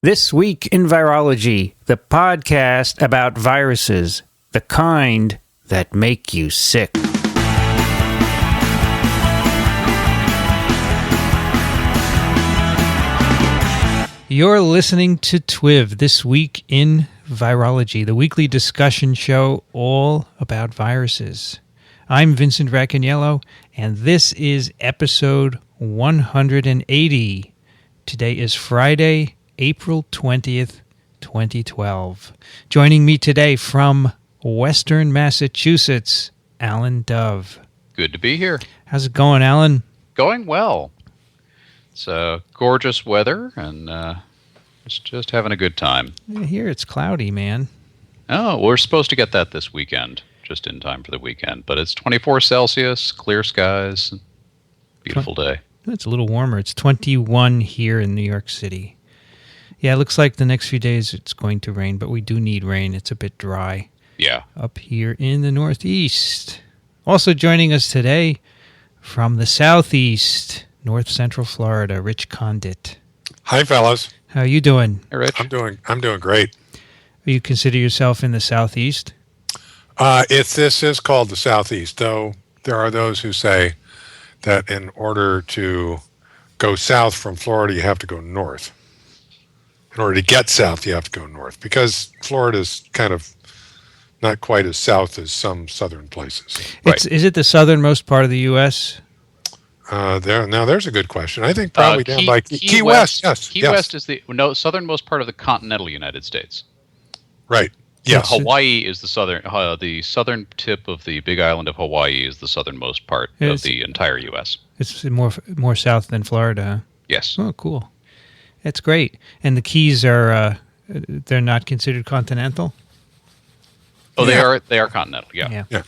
This Week in Virology, the podcast about viruses, the kind that make you sick. You're listening to TWiV, This Week in Virology, the weekly discussion show all about viruses. I'm Vincent Racaniello, and this is episode 180. Today is Friday, April 20th, 2012. Joining me today from Western Massachusetts, Alan Dove. Good to be here. How's it going, Alan? Going well. It's gorgeous weather, and just having a good time. Here it's cloudy, man. Oh, we're supposed to get that this weekend, just in time for the weekend. But it's 24 Celsius, clear skies, beautiful day. It's a little warmer. It's 21 here in New York City. Yeah, it looks like the next few days it's going to rain, but we do need rain. It's a bit dry. Yeah. Up here in the Northeast. Also joining us today from the Southeast, North Central Florida, Rich Condit. Hi, fellas. How are you doing? Hey, Rich. I'm doing great. You consider yourself in the Southeast? This is called the Southeast, though there are those who say that in order to go south from Florida, you have to go north. In order to get south, you have to go north, because Florida's kind of not quite as south as some southern places. Right. Is it the southernmost part of the U.S.? There's a good question. I think probably down by Key West. Yes. Key West is the southernmost part of the continental United States. Right. Yes. Hawaii is the southern tip of the Big Island of Hawaii is the southernmost part of the entire U.S. It's more south than Florida, huh? Yes. Oh, cool. That's great. And the Keys are they're not considered continental? Oh, they are continental. Yeah. And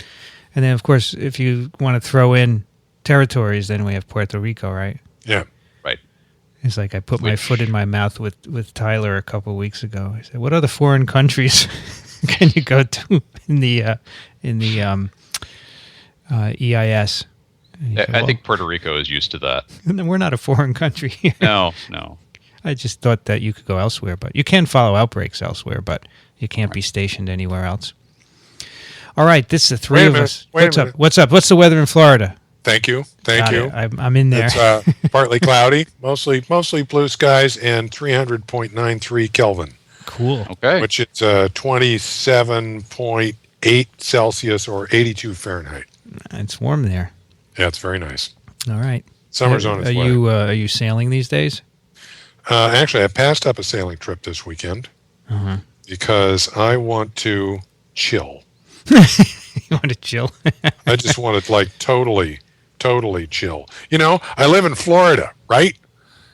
then, of course, if you want to throw in territories, then we have Puerto Rico, right? Yeah. Right. It's like I put my foot in my mouth with Tyler a couple of weeks ago. I said, "What other foreign countries can you go to in the EIS?" Said, I think Puerto Rico is used to that. We're not a foreign country here. No. I just thought that you could go elsewhere, but you can follow outbreaks elsewhere, but you can't be stationed anywhere else. All right, this is the three of us. What's up? What's the weather in Florida? Thank you. I'm in there. It's partly cloudy, mostly blue skies, and 300.93 Kelvin. Cool. Okay. Which is 27.8 Celsius or 82 Fahrenheit. It's warm there. Yeah, it's very nice. All right. Summer's on its way. Are you sailing these days? Actually, I passed up a sailing trip this weekend because I want to chill. You want to chill? I just want to totally chill. You know, I live in Florida, right?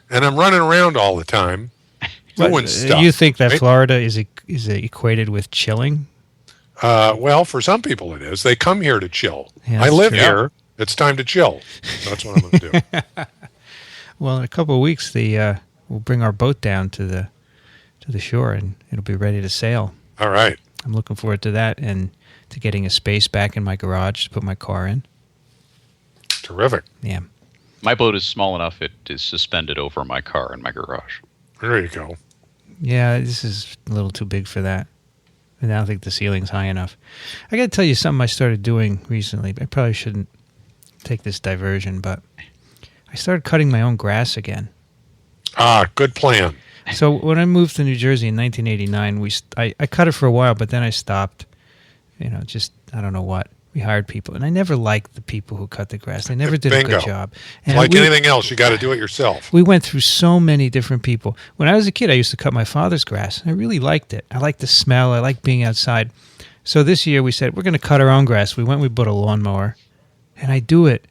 And I'm running around all the time doing stuff. You think that right? Florida is equated with chilling? Well, for some people it is. They come here to chill. Yeah, I live true. here. It's time to chill. That's what I'm going to do. Well, in a couple of weeks, we'll bring our boat down to the shore, and it'll be ready to sail. All right. I'm looking forward to that and to getting a space back in my garage to put my car in. Terrific. Yeah. My boat is small enough it is suspended over my car in my garage. There you go. Yeah, this is a little too big for that. And I don't think the ceiling's high enough. I got to tell you something I started doing recently. I probably shouldn't take this diversion, but I started cutting my own grass again. Good plan. So when I moved to New Jersey in 1989, I cut it for a while, but then I stopped. I don't know what. We hired people, and I never liked the people who cut the grass. They never did a good job. And anything else, you got to do it yourself. We went through so many different people. When I was a kid, I used to cut my father's grass. I really liked it. I liked the smell. I liked being outside. So this year we said, we're going to cut our own grass. We bought a lawnmower, and I do it.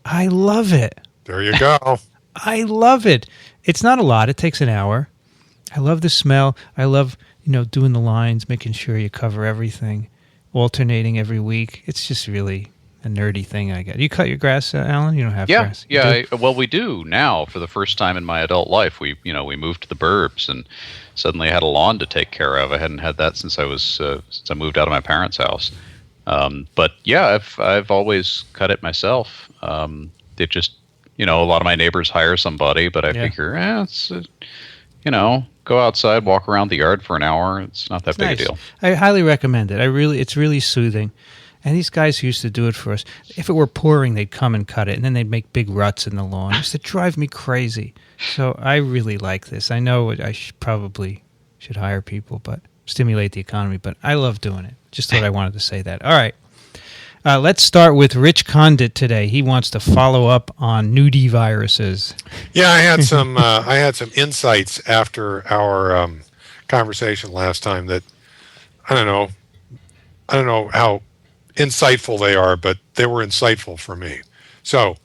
I love it. There you go. I love it. It's not a lot. It takes an hour. I love the smell. I love, doing the lines, making sure you cover everything, alternating every week. It's just really a nerdy thing I got. You cut your grass, Alan? You don't have grass? Yeah. We do now for the first time in my adult life. We moved to the burbs and suddenly I had a lawn to take care of. I hadn't had that since I moved out of my parents' house. But yeah, I've always cut it myself. It just, a lot of my neighbors hire somebody, but I figure, go outside, walk around the yard for an hour. It's not that big nice. a deal. I highly recommend it. It's really soothing. And these guys who used to do it for us, if it were pouring, they'd come and cut it, and then they'd make big ruts in the lawn. It used to drive me crazy. So I really like this. I know I probably should hire people, but stimulate the economy, but I love doing it. Just thought I wanted to say that. All right. Let's start with Rich Condit today. He wants to follow up on nudie viruses. Yeah, I had some insights after our conversation last time that I don't know how insightful they are, but they were insightful for me. So,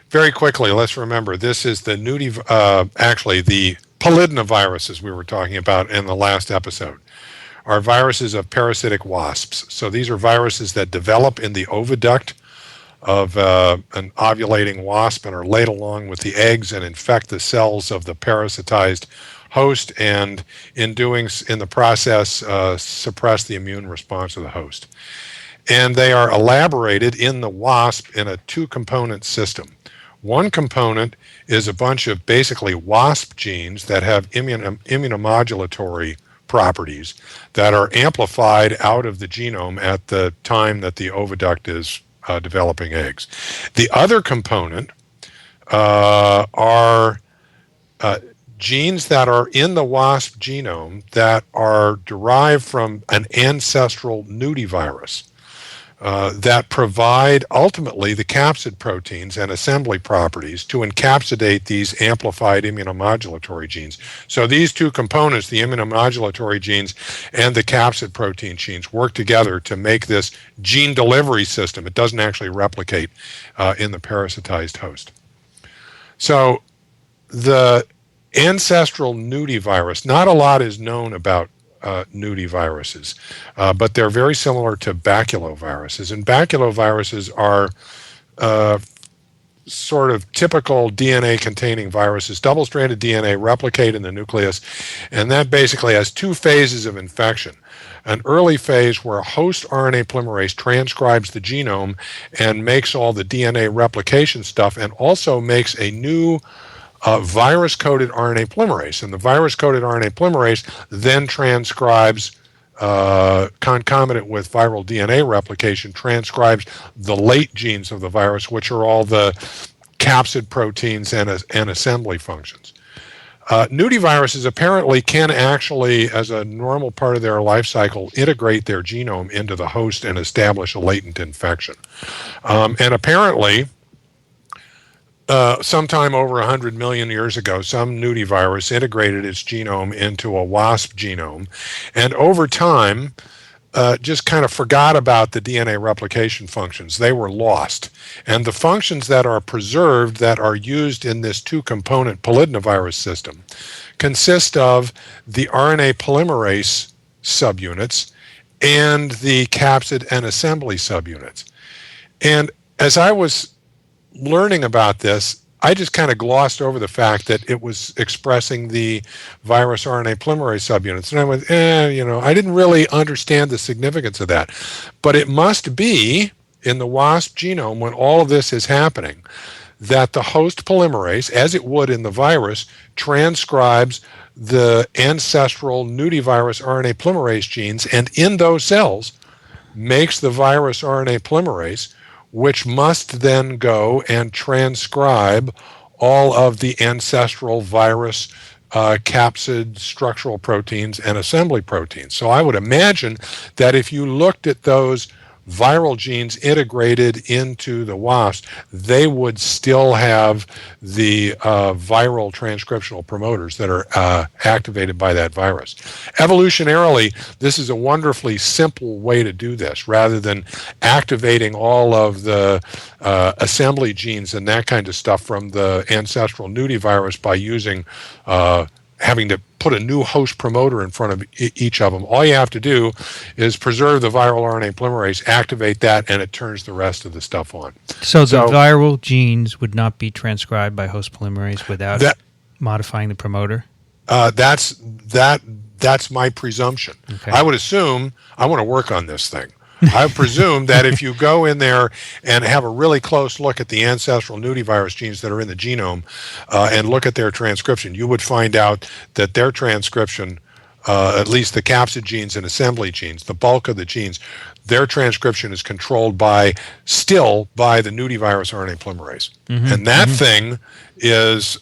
very quickly, let's remember this is the the polydnaviruses we were talking about in the last episode are viruses of parasitic wasps. So these are viruses that develop in the oviduct of an ovulating wasp and are laid along with the eggs and infect the cells of the parasitized host, and in the process suppress the immune response of the host. And they are elaborated in the wasp in a two-component system. One component is a bunch of basically wasp genes that have immunomodulatory properties that are amplified out of the genome at the time that the oviduct is developing eggs. The other component are genes that are in the wasp genome that are derived from an ancestral nudie that provide ultimately the capsid proteins and assembly properties to encapsulate these amplified immunomodulatory genes. So these two components, the immunomodulatory genes and the capsid protein genes, work together to make this gene delivery system. It doesn't actually replicate in the parasitized host. So the ancestral nudie, not a lot is known about nudie, but they're very similar to baculoviruses. And baculoviruses are sort of typical DNA-containing viruses. Double-stranded DNA replicate in the nucleus, and that basically has two phases of infection. An early phase where a host RNA polymerase transcribes the genome and makes all the DNA replication stuff, and also makes a new virus-coded RNA polymerase. And the virus-coded RNA polymerase then transcribes, concomitant with viral DNA replication, transcribes the late genes of the virus, which are all the capsid proteins and assembly functions. Nudiviruses apparently can actually, as a normal part of their life cycle, integrate their genome into the host and establish a latent infection. And apparently, sometime over 100 million years ago, some nudivirus integrated its genome into a wasp genome, and over time just kind of forgot about the DNA replication functions. They were lost. And the functions that are preserved, that are used in this two-component polydnavirus system, consist of the RNA polymerase subunits and the capsid and assembly subunits. And as I was learning about this, I just kind of glossed over the fact that it was expressing the virus RNA polymerase subunits. And I went, I didn't really understand the significance of that. But it must be in the wasp genome, when all of this is happening, that the host polymerase, as it would in the virus, transcribes the ancestral nudivirus RNA polymerase genes, and in those cells makes the virus RNA polymerase, which must then go and transcribe all of the ancestral virus capsid structural proteins and assembly proteins. So I would imagine that if you looked at those viral genes integrated into the wasp, they would still have the viral transcriptional promoters that are activated by that virus. Evolutionarily, this is a wonderfully simple way to do this, rather than activating all of the assembly genes and that kind of stuff from the ancestral nudivirus by using having to put a new host promoter in front of each of them. All you have to do is preserve the viral RNA polymerase, activate that, and it turns the rest of the stuff on. So the viral genes would not be transcribed by host polymerase without modifying the promoter? That's my presumption. Okay. I would assume, I want to work on this thing, I presume that if you go in there and have a really close look at the ancestral nudibvirus genes that are in the genome and look at their transcription, you would find out that their transcription, at least the capsid genes and assembly genes, the bulk of the genes, their transcription is controlled still by the nudibvirus RNA polymerase. And that thing is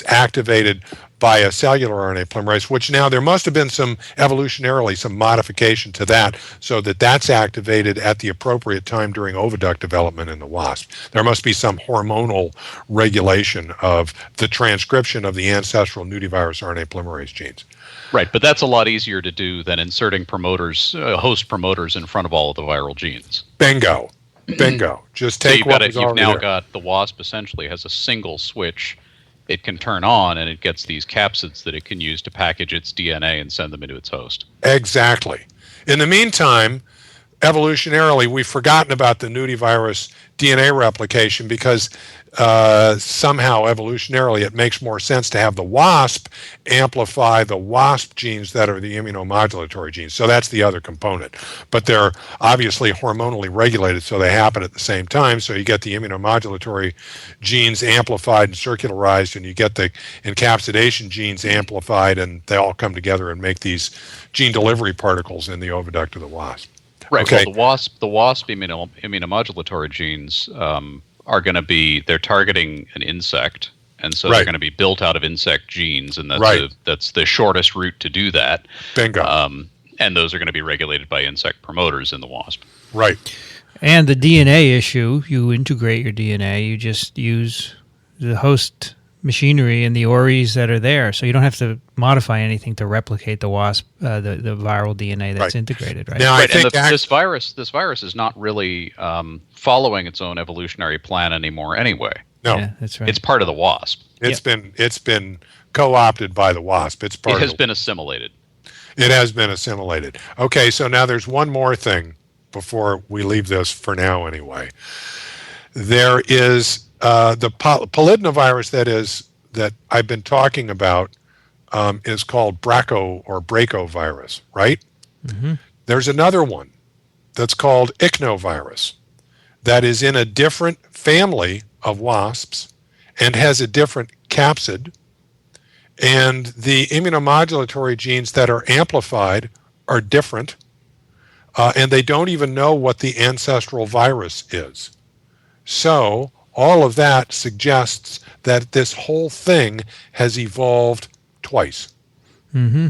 activated by a cellular RNA polymerase, which now there must have been some modification to that so that that's activated at the appropriate time during oviduct development in the wasp. There must be some hormonal regulation of the transcription of the ancestral nudibvirus RNA polymerase genes. Right, but that's a lot easier to do than inserting promoters, host promoters in front of all of the viral genes. Bingo. Just take what was already there. You've now got the wasp essentially has a single switch it can turn on, and it gets these capsids that it can use to package its DNA and send them into its host. Exactly. In the meantime, evolutionarily, we've forgotten about the nudibvirus DNA replication because somehow evolutionarily it makes more sense to have the wasp amplify the wasp genes that are the immunomodulatory genes. So that's the other component. But they're obviously hormonally regulated, so they happen at the same time. So you get the immunomodulatory genes amplified and circularized, and you get the encapsidation genes amplified, and they all come together and make these gene delivery particles in the oviduct of the wasp. Right. Okay. Well, the wasp immunomodulatory genes are going to be, they're targeting an insect, and so they're going to be built out of insect genes, and that's the shortest route to do that. Bingo. And those are going to be regulated by insect promoters in the wasp. Right. And the DNA issue, you integrate your DNA, you just use the host machinery and the ORIs that are there, so you don't have to modify anything to replicate the wasp, the viral DNA that's integrated, right? Now, I think this virus is not really following its own evolutionary plan anymore. Anyway, no, yeah, that's right. It's part of the wasp. It's been co-opted by the wasp. It has been assimilated. It has been assimilated. Okay, so now there's one more thing before we leave this for now. Anyway, there is. The polydnavirus that I've been talking about is called Brachovirus, right? Mm-hmm. There's another one that's called Ignovirus that is in a different family of wasps and has a different capsid, and the immunomodulatory genes that are amplified are different, and they don't even know what the ancestral virus is. So all of that suggests that this whole thing has evolved twice. Mm-hmm.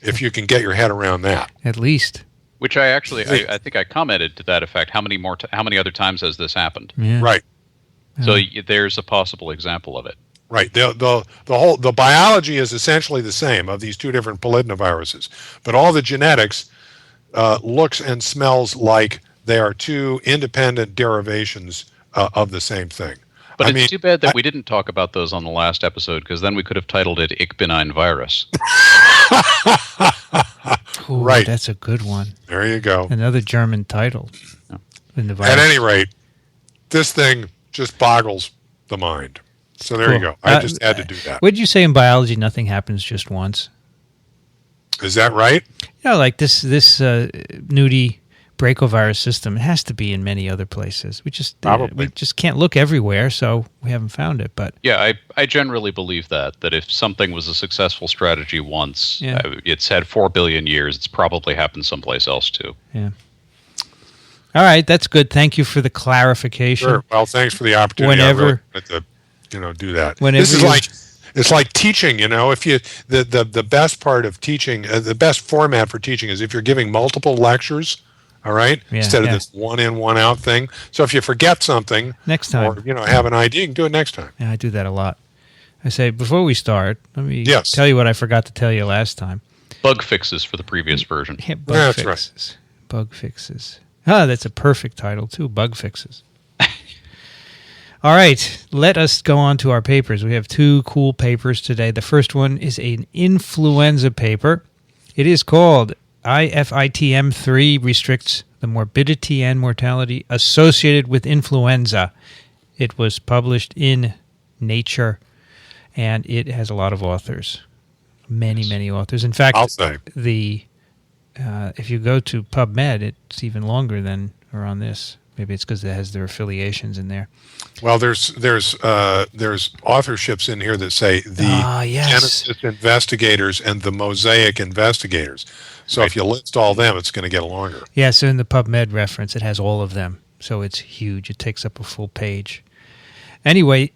If you can get your head around that. At least. Which I think I commented to that effect. How many other times has this happened? Yeah. Right. So there's a possible example of it. Right. The biology is essentially the same of these two different polydnaviruses, but all the genetics looks and smells like they are two independent derivations of the same thing. But it's too bad that we didn't talk about those on the last episode, because then we could have titled it Ich bin ein Virus. Ooh, right. That's a good one. There you go. Another German title. Yeah. In the virus. At any rate, this thing just boggles the mind. So there you go. I just had to do that. What did you say in biology? Nothing happens just once. Is that right? Like this nudie Brachovirus system, it has to be in many other places. We just can't look everywhere, so we haven't found it. But yeah, I generally believe that if something was a successful strategy once, it's had 4 billion years, it's probably happened someplace else too. Yeah. All right, that's good. Thank you for the clarification. Sure. Well, thanks for the opportunity. Whenever to do that. Whenever this is it's like teaching. If you the best part of teaching, the best format for teaching is if you're giving multiple lectures. All right, instead of this one in, one out thing. So if you forget something next time, or have an idea, you can do it next time. Yeah, I do that a lot. I say, before we start, let me tell you what I forgot to tell you last time. Bug fixes for the previous version. Yeah, bug fixes. Right. Bug fixes. That's a perfect title too. Bug fixes. All right, let us go on to our papers. We have 2 cool papers today. The first one is an influenza paper. It is called IFITM3 restricts the morbidity and mortality associated with influenza. It was published in Nature, and it has a lot of authors. Many authors. In fact, I'll say. the if you go to PubMed, it's even longer than or on this. Maybe it's because it has their affiliations in there. Well, there's authorships in here that say the yes. Census investigators and the Mosaic investigators. So if you list all them, it's going to get longer. Yeah, so in the PubMed reference, it has all of them. So it's huge. It takes up a full page. Anyway,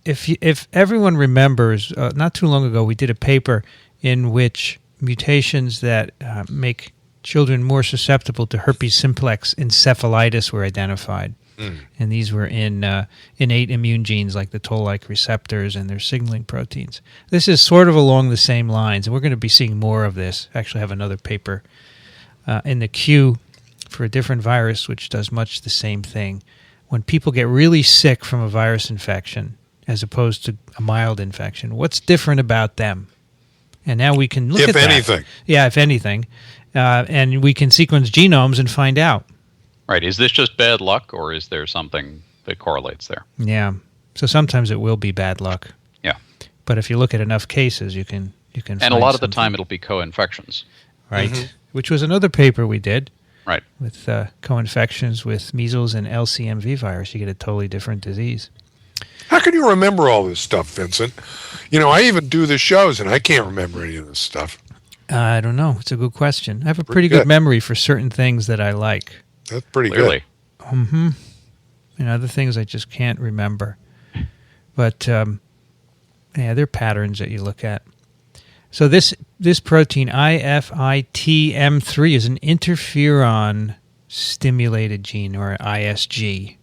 if everyone remembers, not too long ago, we did a paper in which mutations that make children more susceptible to herpes simplex encephalitis were identified. And these were in innate immune genes like the toll-like receptors and their signaling proteins. This is sort of along the same lines, and we're going to be seeing more of this. Actually, I have another paper in the queue for a different virus which does much the same thing. When people get really sick from a virus infection as opposed to a mild infection, what's different about them? And now we can look at that. If anything. Yeah, if anything. And we can sequence genomes and find out. Right. Is this just bad luck, or is there something that correlates there? Yeah. So sometimes it will be bad luck. Yeah. But if you look at enough cases, you can find And a lot of the something. time it'll be co-infections. Right. Which was another paper we did. Right. With co-infections with measles and LCMV virus. You get a totally different disease. How can you remember all this stuff, Vincent? You know, I even do the shows, and I can't remember any of this stuff. I don't know. It's a good question. I have a pretty good memory for certain things that I like. That's pretty Clearly. good. Mm-hmm. And other things I just can't remember. But, yeah, there are patterns that you look at. So this protein, IFIT-M3, is an interferon-stimulated gene, or ISG.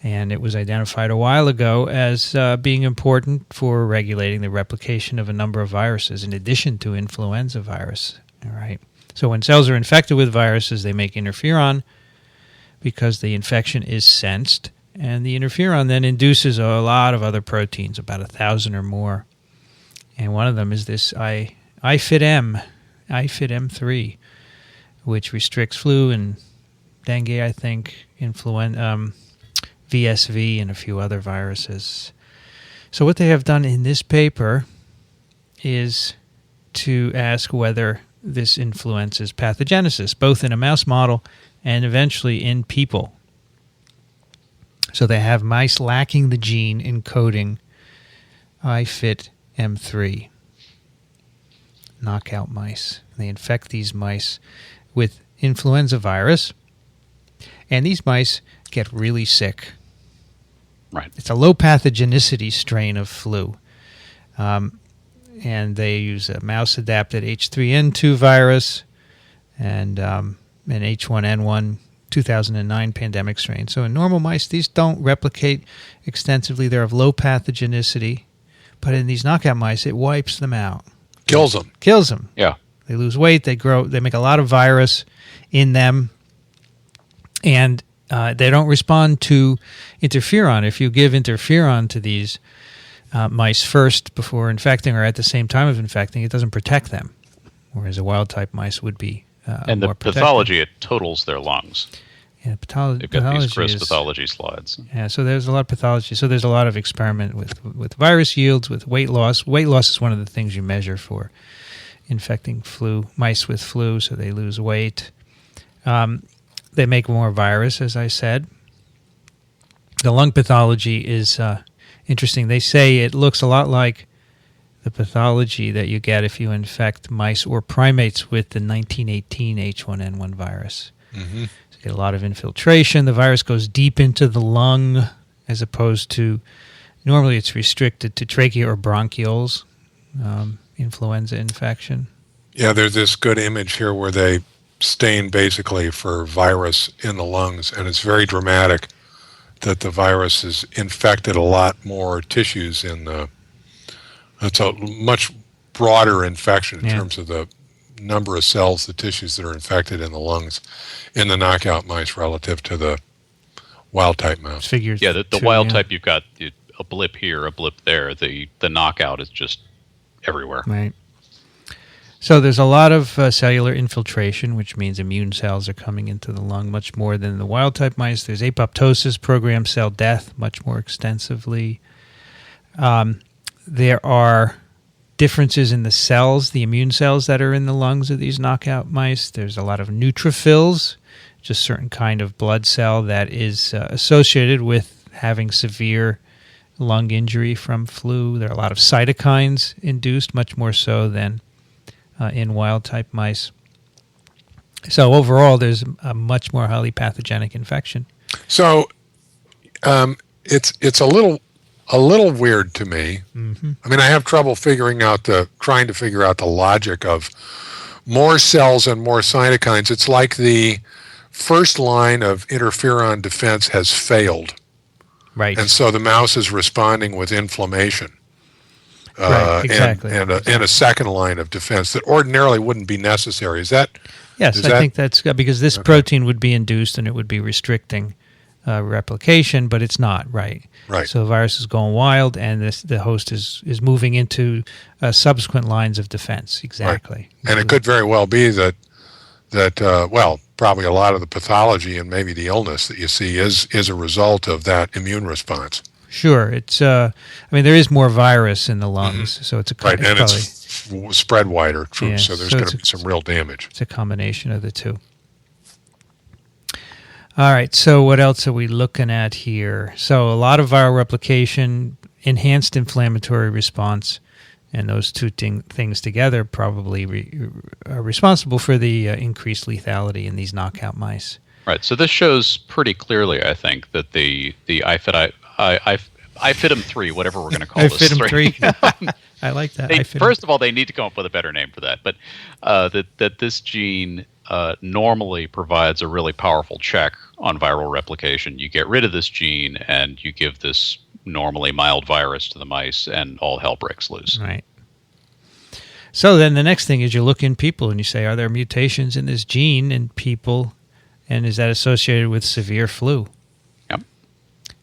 And it was identified a while ago as being important for regulating the replication of a number of viruses, in addition to influenza virus. All right. So when cells are infected with viruses, they make interferon because the infection is sensed, and the interferon then induces a lot of other proteins, about 1,000 or more. And one of them is this IFIT-M3, which restricts flu and dengue, I think, influenza, VSV, and a few other viruses. So what they have done in this paper is to ask whether this influences pathogenesis, both in a mouse model and eventually in people. So they have mice lacking the gene encoding IFIT-M3, knockout mice. They infect these mice with influenza virus, and these mice get really sick. Right. It's a low pathogenicity strain of flu. And they use a mouse-adapted H3N2 virus and an H1N1 2009 pandemic strain. So in normal mice, these don't replicate extensively. They're of low pathogenicity. But in these knockout mice, it wipes them out. Kills them. Kills them. Yeah. They lose weight. They grow. They make a lot of virus in them. And they don't respond to interferon. If you give interferon to these mice first before infecting or at the same time of infecting, it doesn't protect them, whereas a wild-type mice would be and more the pathology, it totals their lungs. Yeah, They've got pathology these gross is, pathology slides. Yeah, so there's a lot of pathology. So there's a lot of experiment with virus yields, with weight loss. Weight loss is one of the things you measure for infecting mice with flu, so they lose weight. They make more virus, as I said. The lung pathology is interesting. They say it looks a lot like the pathology that you get if you infect mice or primates with the 1918 H1N1 virus. Mm-hmm. So you get a lot of infiltration. The virus goes deep into the lung as opposed to, normally it's restricted to trachea or bronchioles, influenza infection. Yeah, there's this good image here where they stain basically for virus in the lungs, and it's very dramatic that the virus has infected a lot more tissues in the... It's a much broader infection in terms of the number of cells, the tissues that are infected in the lungs in the knockout mice relative to the wild-type mouse. Figures. Yeah, the wild-type, you've got a blip here, a blip there. The knockout is just everywhere. Right. So there's a lot of cellular infiltration, which means immune cells are coming into the lung much more than the wild-type mice. There's apoptosis, programmed cell death, much more extensively. There are differences in the cells, the immune cells that are in the lungs of these knockout mice. There's a lot of neutrophils, just certain kind of blood cell that is associated with having severe lung injury from flu. There are a lot of cytokines induced, much more so than in wild-type mice. So overall, there's a much more highly pathogenic infection. So it's a little weird to me. Mm-hmm. I mean, I have trouble trying to figure out the logic of more cells and more cytokines. It's like the first line of interferon defense has failed. Right. And so the mouse is responding with inflammation. Right, exactly. And a second line of defense that ordinarily wouldn't be necessary. Is that? Yes, I think that's because this protein would be induced and it would be restricting replication, but it's not, right? Right. So the virus is going wild and the host is moving into subsequent lines of defense. Exactly. Right. And it could very well be that probably a lot of the pathology and maybe the illness that you see is a result of that immune response. Sure. It's there is more virus in the lungs, mm-hmm. so it's it's spread wider, true. Yeah, so there's going to be some real damage. It's a combination of the two. All right, so what else are we looking at here? So a lot of viral replication, enhanced inflammatory response, and those two things together probably are responsible for the increased lethality in these knockout mice. Right. So this shows pretty clearly, I think, that the IFITM3, whatever we're going to call this. IFITM3. I like that. First of all, they need to come up with a better name for that. But that this gene normally provides a really powerful check on viral replication. You get rid of this gene and you give this normally mild virus to the mice and all hell breaks loose. Right. So then the next thing is you look in people and you say, are there mutations in this gene in people, and is that associated with severe flu? Yep.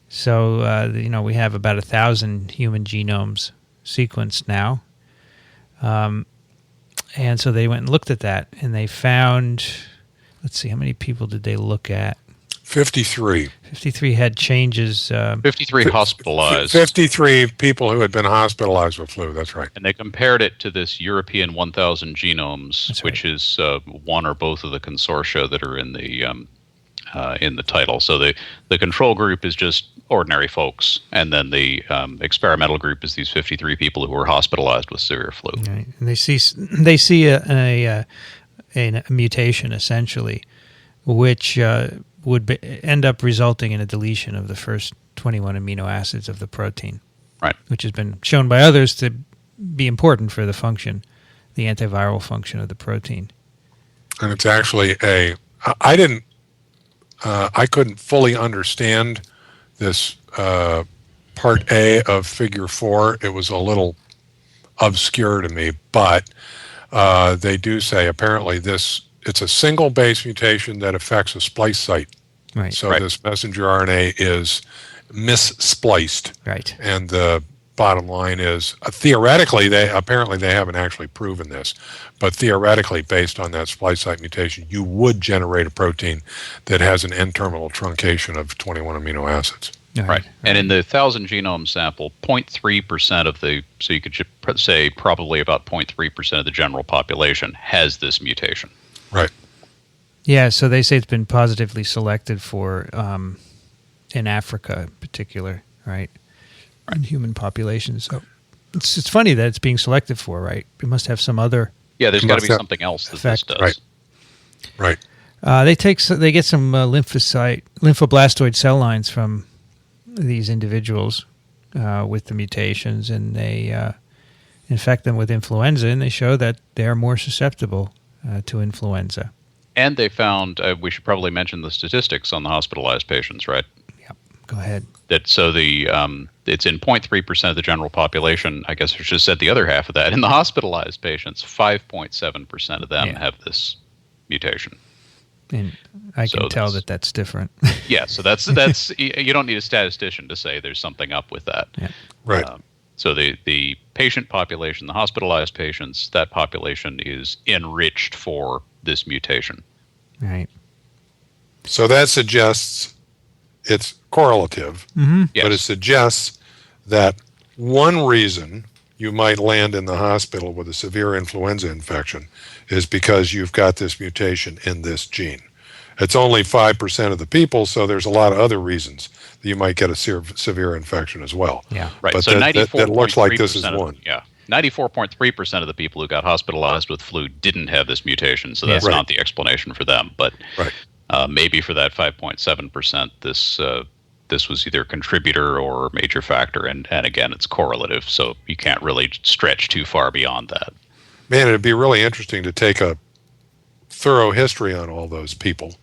So, we have about 1,000 human genomes sequenced now. And so they went and looked at that, and they found, let's see, how many people did they look at? 53. 53 had changes. 53 hospitalized. 53 people who had been hospitalized with flu, that's right. And they compared it to this European 1,000 genomes, that's which right. is one or both of the consortia that are in the title. So the control group is just ordinary folks, and then the experimental group is these 53 people who were hospitalized with severe flu. Right. And they see a mutation, essentially, which would end up resulting in a deletion of the first 21 amino acids of the protein. Right. Which has been shown by others to be important for the function, the antiviral function of the protein. And it's actually I couldn't fully understand this part A of figure 4. It was a little obscure to me, but they do say apparently it's a single base mutation that affects a splice site. Right. So this messenger RNA is misspliced. Right. And the bottom line is theoretically they haven't actually proven this, but theoretically based on that splice site mutation you would generate a protein that has an N-terminal truncation of 21 amino acids. Right. And in the 1,000 genome sample, 0.3% of so you could say probably about 0.3% of the general population has this mutation. Right. Yeah, so they say it's been positively selected for in Africa in particular, right? In human populations. So it's funny that it's being selected for, right? It must have some other. Yeah, there's got to be something else that effect. This does. Right. They get some lymphoblastoid cell lines from these individuals with the mutations, and they infect them with influenza, and they show that they are more susceptible to influenza. And they found, we should probably mention the statistics on the hospitalized patients, right? Yep. Go ahead. It's in 0.3% of the general population. I guess I should have said the other half of that. In the hospitalized patients, 5.7% of them have this mutation. And I can tell that that's different. Yeah, so that's you don't need a statistician to say there's something up with that. Yeah. Right. So the patient population, the hospitalized patients, that population is enriched for this mutation. Right. So that suggests it's correlative, mm-hmm. Yes. but it suggests that one reason you might land in the hospital with a severe influenza infection is because you've got this mutation in this gene. It's only 5% of the people, so there's a lot of other reasons that you might get a severe infection as well. Yeah, right. But so that looks like this is one. Yeah, 94.3% of the people who got hospitalized with flu didn't have this mutation, so that's not the explanation for them. But maybe for that 5.7%, this was either a contributor or major factor, and again, it's correlative, so you can't really stretch too far beyond that. Man, it'd be really interesting to take a thorough history on all those people.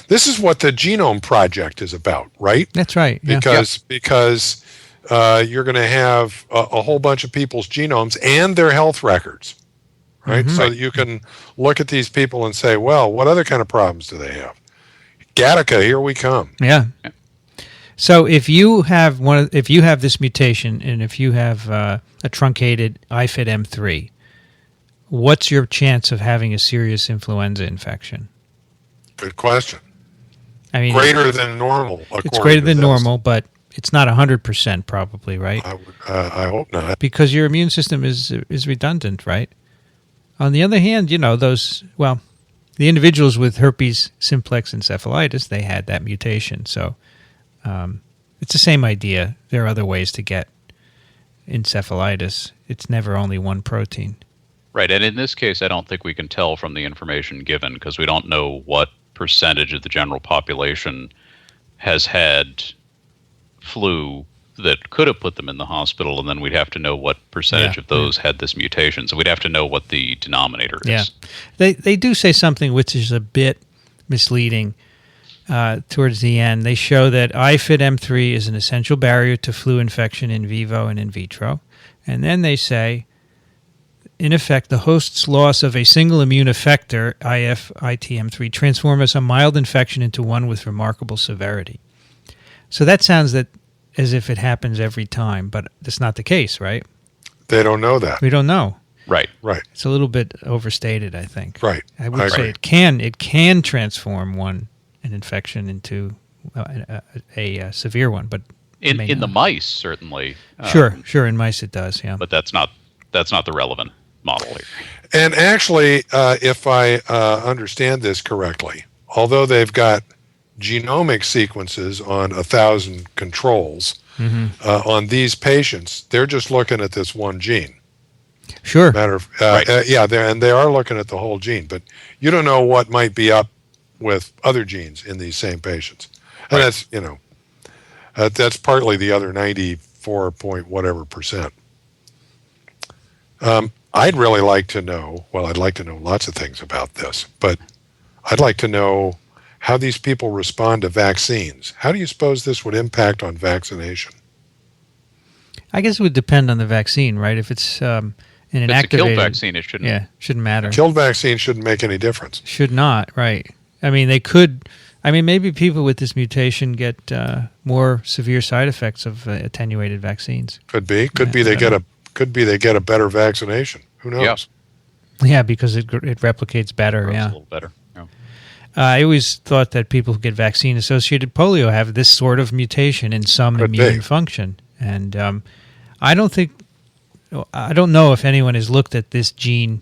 This is what the Genome Project is about, right? That's right. Yeah. Because you're going to have a whole bunch of people's genomes and their health records, right? Mm-hmm. So that you can look at these people and say, well, what other kind of problems do they have? Gattaca, here we come. Yeah. So if you have this mutation, and if you have a truncated IFIT M3, what's your chance of having a serious influenza infection? Good question. I mean, greater than normal. It's greater than normal, but it's not 100% probably, right? I hope not. Because your immune system is redundant, right? On the other hand, the individuals with herpes simplex encephalitis, they had that mutation. So it's the same idea. There are other ways to get encephalitis. It's never only one protein. Right, and in this case, I don't think we can tell from the information given because we don't know what percentage of the general population has had flu that could have put them in the hospital, and then we'd have to know what percentage of those had this mutation. So we'd have to know what the denominator is. Yeah, they do say something which is a bit misleading towards the end. They show that IFIT M3 is an essential barrier to flu infection in vivo and in vitro. And then they say, in effect, the host's loss of a single immune effector, IFIT M3, transforms a mild infection into one with remarkable severity. So that sounds as if it happens every time, but that's not the case, right? They don't know that. We don't know. Right. It's a little bit overstated, I think. Right. I would say it can transform an infection into a severe one, but in the mice certainly. Sure. In mice it does. Yeah. But that's not the relevant model here. And actually, if I understand this correctly, although they've got genomic sequences on 1,000 controls on these patients, they're just looking at this one gene. Sure. They are looking at the whole gene, but you don't know what might be up with other genes in these same patients, and that's partly the other 94 point whatever percent. I'd really like to know. Well, I'd like to know lots of things about this, but I'd like to know how these people respond to vaccines. How do you suppose this would impact on vaccination? I guess it would depend on the vaccine, right? If it's in an activated... If it's a killed vaccine, it shouldn't. Yeah, shouldn't matter. A killed vaccine shouldn't make any difference. Should not, right. I mean, they could... I mean, maybe people with this mutation get more severe side effects of attenuated vaccines. Could be. Could be they get a better vaccination. Who knows? Yeah, because it replicates better. A little better. Yeah. I always thought that people who get vaccine-associated polio have this sort of mutation in some immune function, and I don't know if anyone has looked at this gene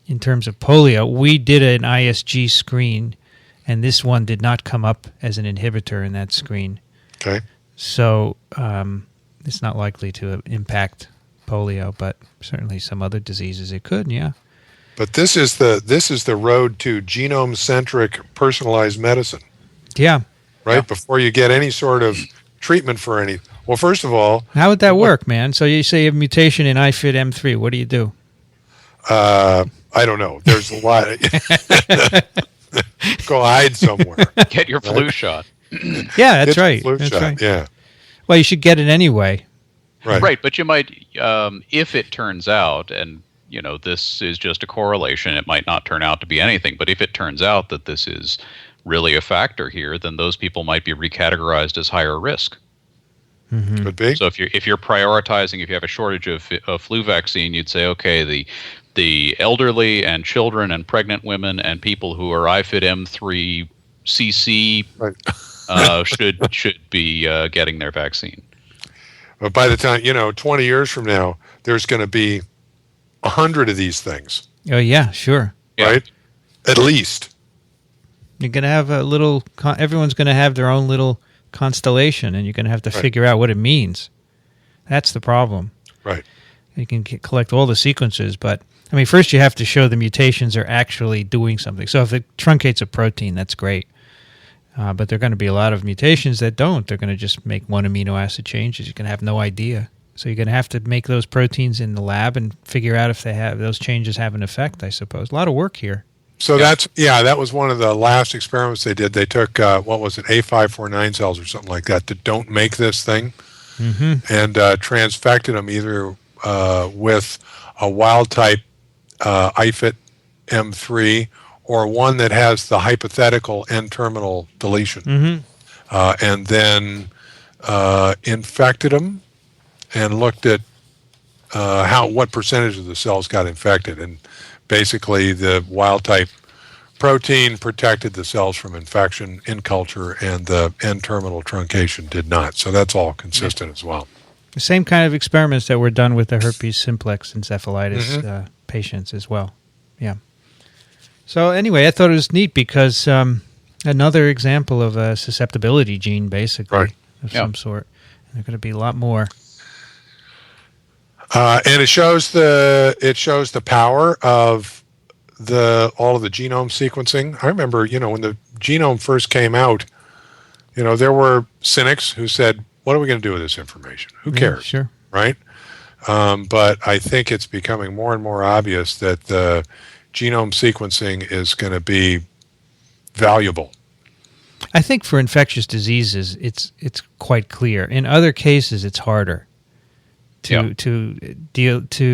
in terms of polio. We did an ISG screen, and this one did not come up as an inhibitor in that screen. Okay. So it's not likely to impact polio, but certainly some other diseases it could, yeah. But this is the road to genome-centric personalized medicine. Yeah. Right? Yeah. Before you get any sort of treatment for any... Well, first of all... How would that work, man? So you say you have a mutation in IFIT M3. What do? I don't know. There's a lot. Go hide somewhere. Get your flu shot. Yeah, that's right. That's right. Yeah. Well, you should get it anyway. Right, but you might, if it turns out, and this is just a correlation, it might not turn out to be anything, but if it turns out that this is really a factor here, then those people might be recategorized as higher risk. Mm-hmm. Could be. So if you're prioritizing, if you have a shortage of flu vaccine, you'd say, okay, the elderly and children and pregnant women and people who are IFIT M3 CC should be getting their vaccine. But by the time, 20 years from now, there's going to be 100 of these things, Oh, yeah, sure. right? At least. You're going to have a little, everyone's going to have their own little constellation, and you're going to have to figure out what it means. That's the problem. Right. You can collect all the sequences, but, I mean, first you have to show the mutations are actually doing something. So if it truncates a protein, that's great. But there are going to be a lot of mutations that don't. They're going to just make one amino acid changes. You're going to have no idea. So you're going to have to make those proteins in the lab and figure out if they have those changes have an effect, I suppose. A lot of work here. So that was one of the last experiments they did. They took, what was it, A549 cells or something like that that don't make this thing, and transfected them either with a wild-type IFIT M3 or one that has the hypothetical N-terminal deletion, and then infected them and looked at what percentage of the cells got infected. And basically, the wild-type protein protected the cells from infection in culture, and the N-terminal truncation did not. So that's all consistent as well. The same kind of experiments that were done with the herpes simplex encephalitis patients as well. Yeah. So anyway, I thought it was neat because another example of a susceptibility gene, basically, of some sort. And there are going to be a lot more. And it shows the power of all of the genome sequencing. I remember, when the genome first came out, there were cynics who said, "What are we going to do with this information? Who cares?" Sure. Right? But I think it's becoming more and more obvious that the genome sequencing is going to be valuable. I think for infectious diseases, it's quite clear. In other cases, it's harder to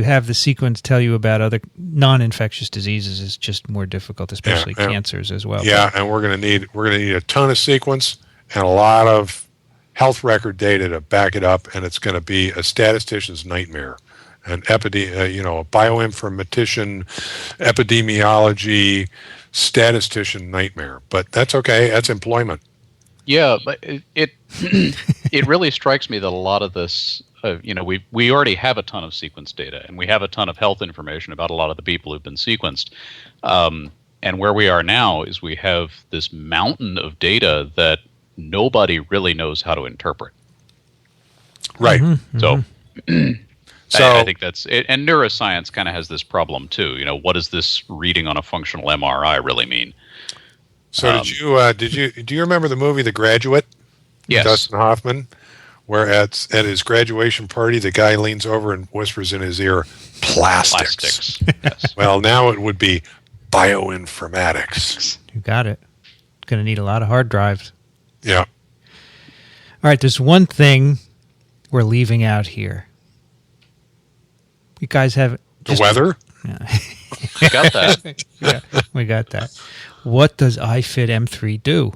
have the sequence tell you about other non-infectious diseases is just more difficult, especially cancers as well. Yeah, and we're going to need a ton of sequence and a lot of health record data to back it up, and it's going to be a statistician's nightmare. An a bioinformatician, epidemiology, statistician nightmare. But that's okay. That's employment. Yeah, but it really strikes me that a lot of this, we already have a ton of sequence data, and we have a ton of health information about a lot of the people who've been sequenced. And where we are now is we have this mountain of data that nobody really knows how to interpret. Right. So I think that's it. And neuroscience kind of has this problem too. What does this reading on a functional MRI really mean? So do you remember the movie The Graduate? Yes. Dustin Hoffman, where at his graduation party, the guy leans over and whispers in his ear, plastics. Yes. Well, now it would be bioinformatics. You got it. Going to need a lot of hard drives. Yeah. All right, there's one thing we're leaving out here. You guys have... The weather? Yeah. We got that. Yeah, we got that. What does IFIT M3 do?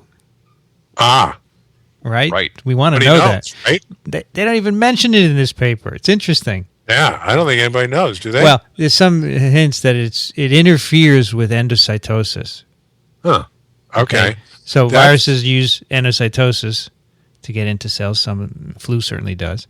Right? We want to know that. Right? They don't even mention it in this paper. It's interesting. Yeah, I don't think anybody knows, do they? Well, there's some hints that it interferes with endocytosis. Huh. Okay. So viruses use endocytosis to get into cells. Some flu certainly does.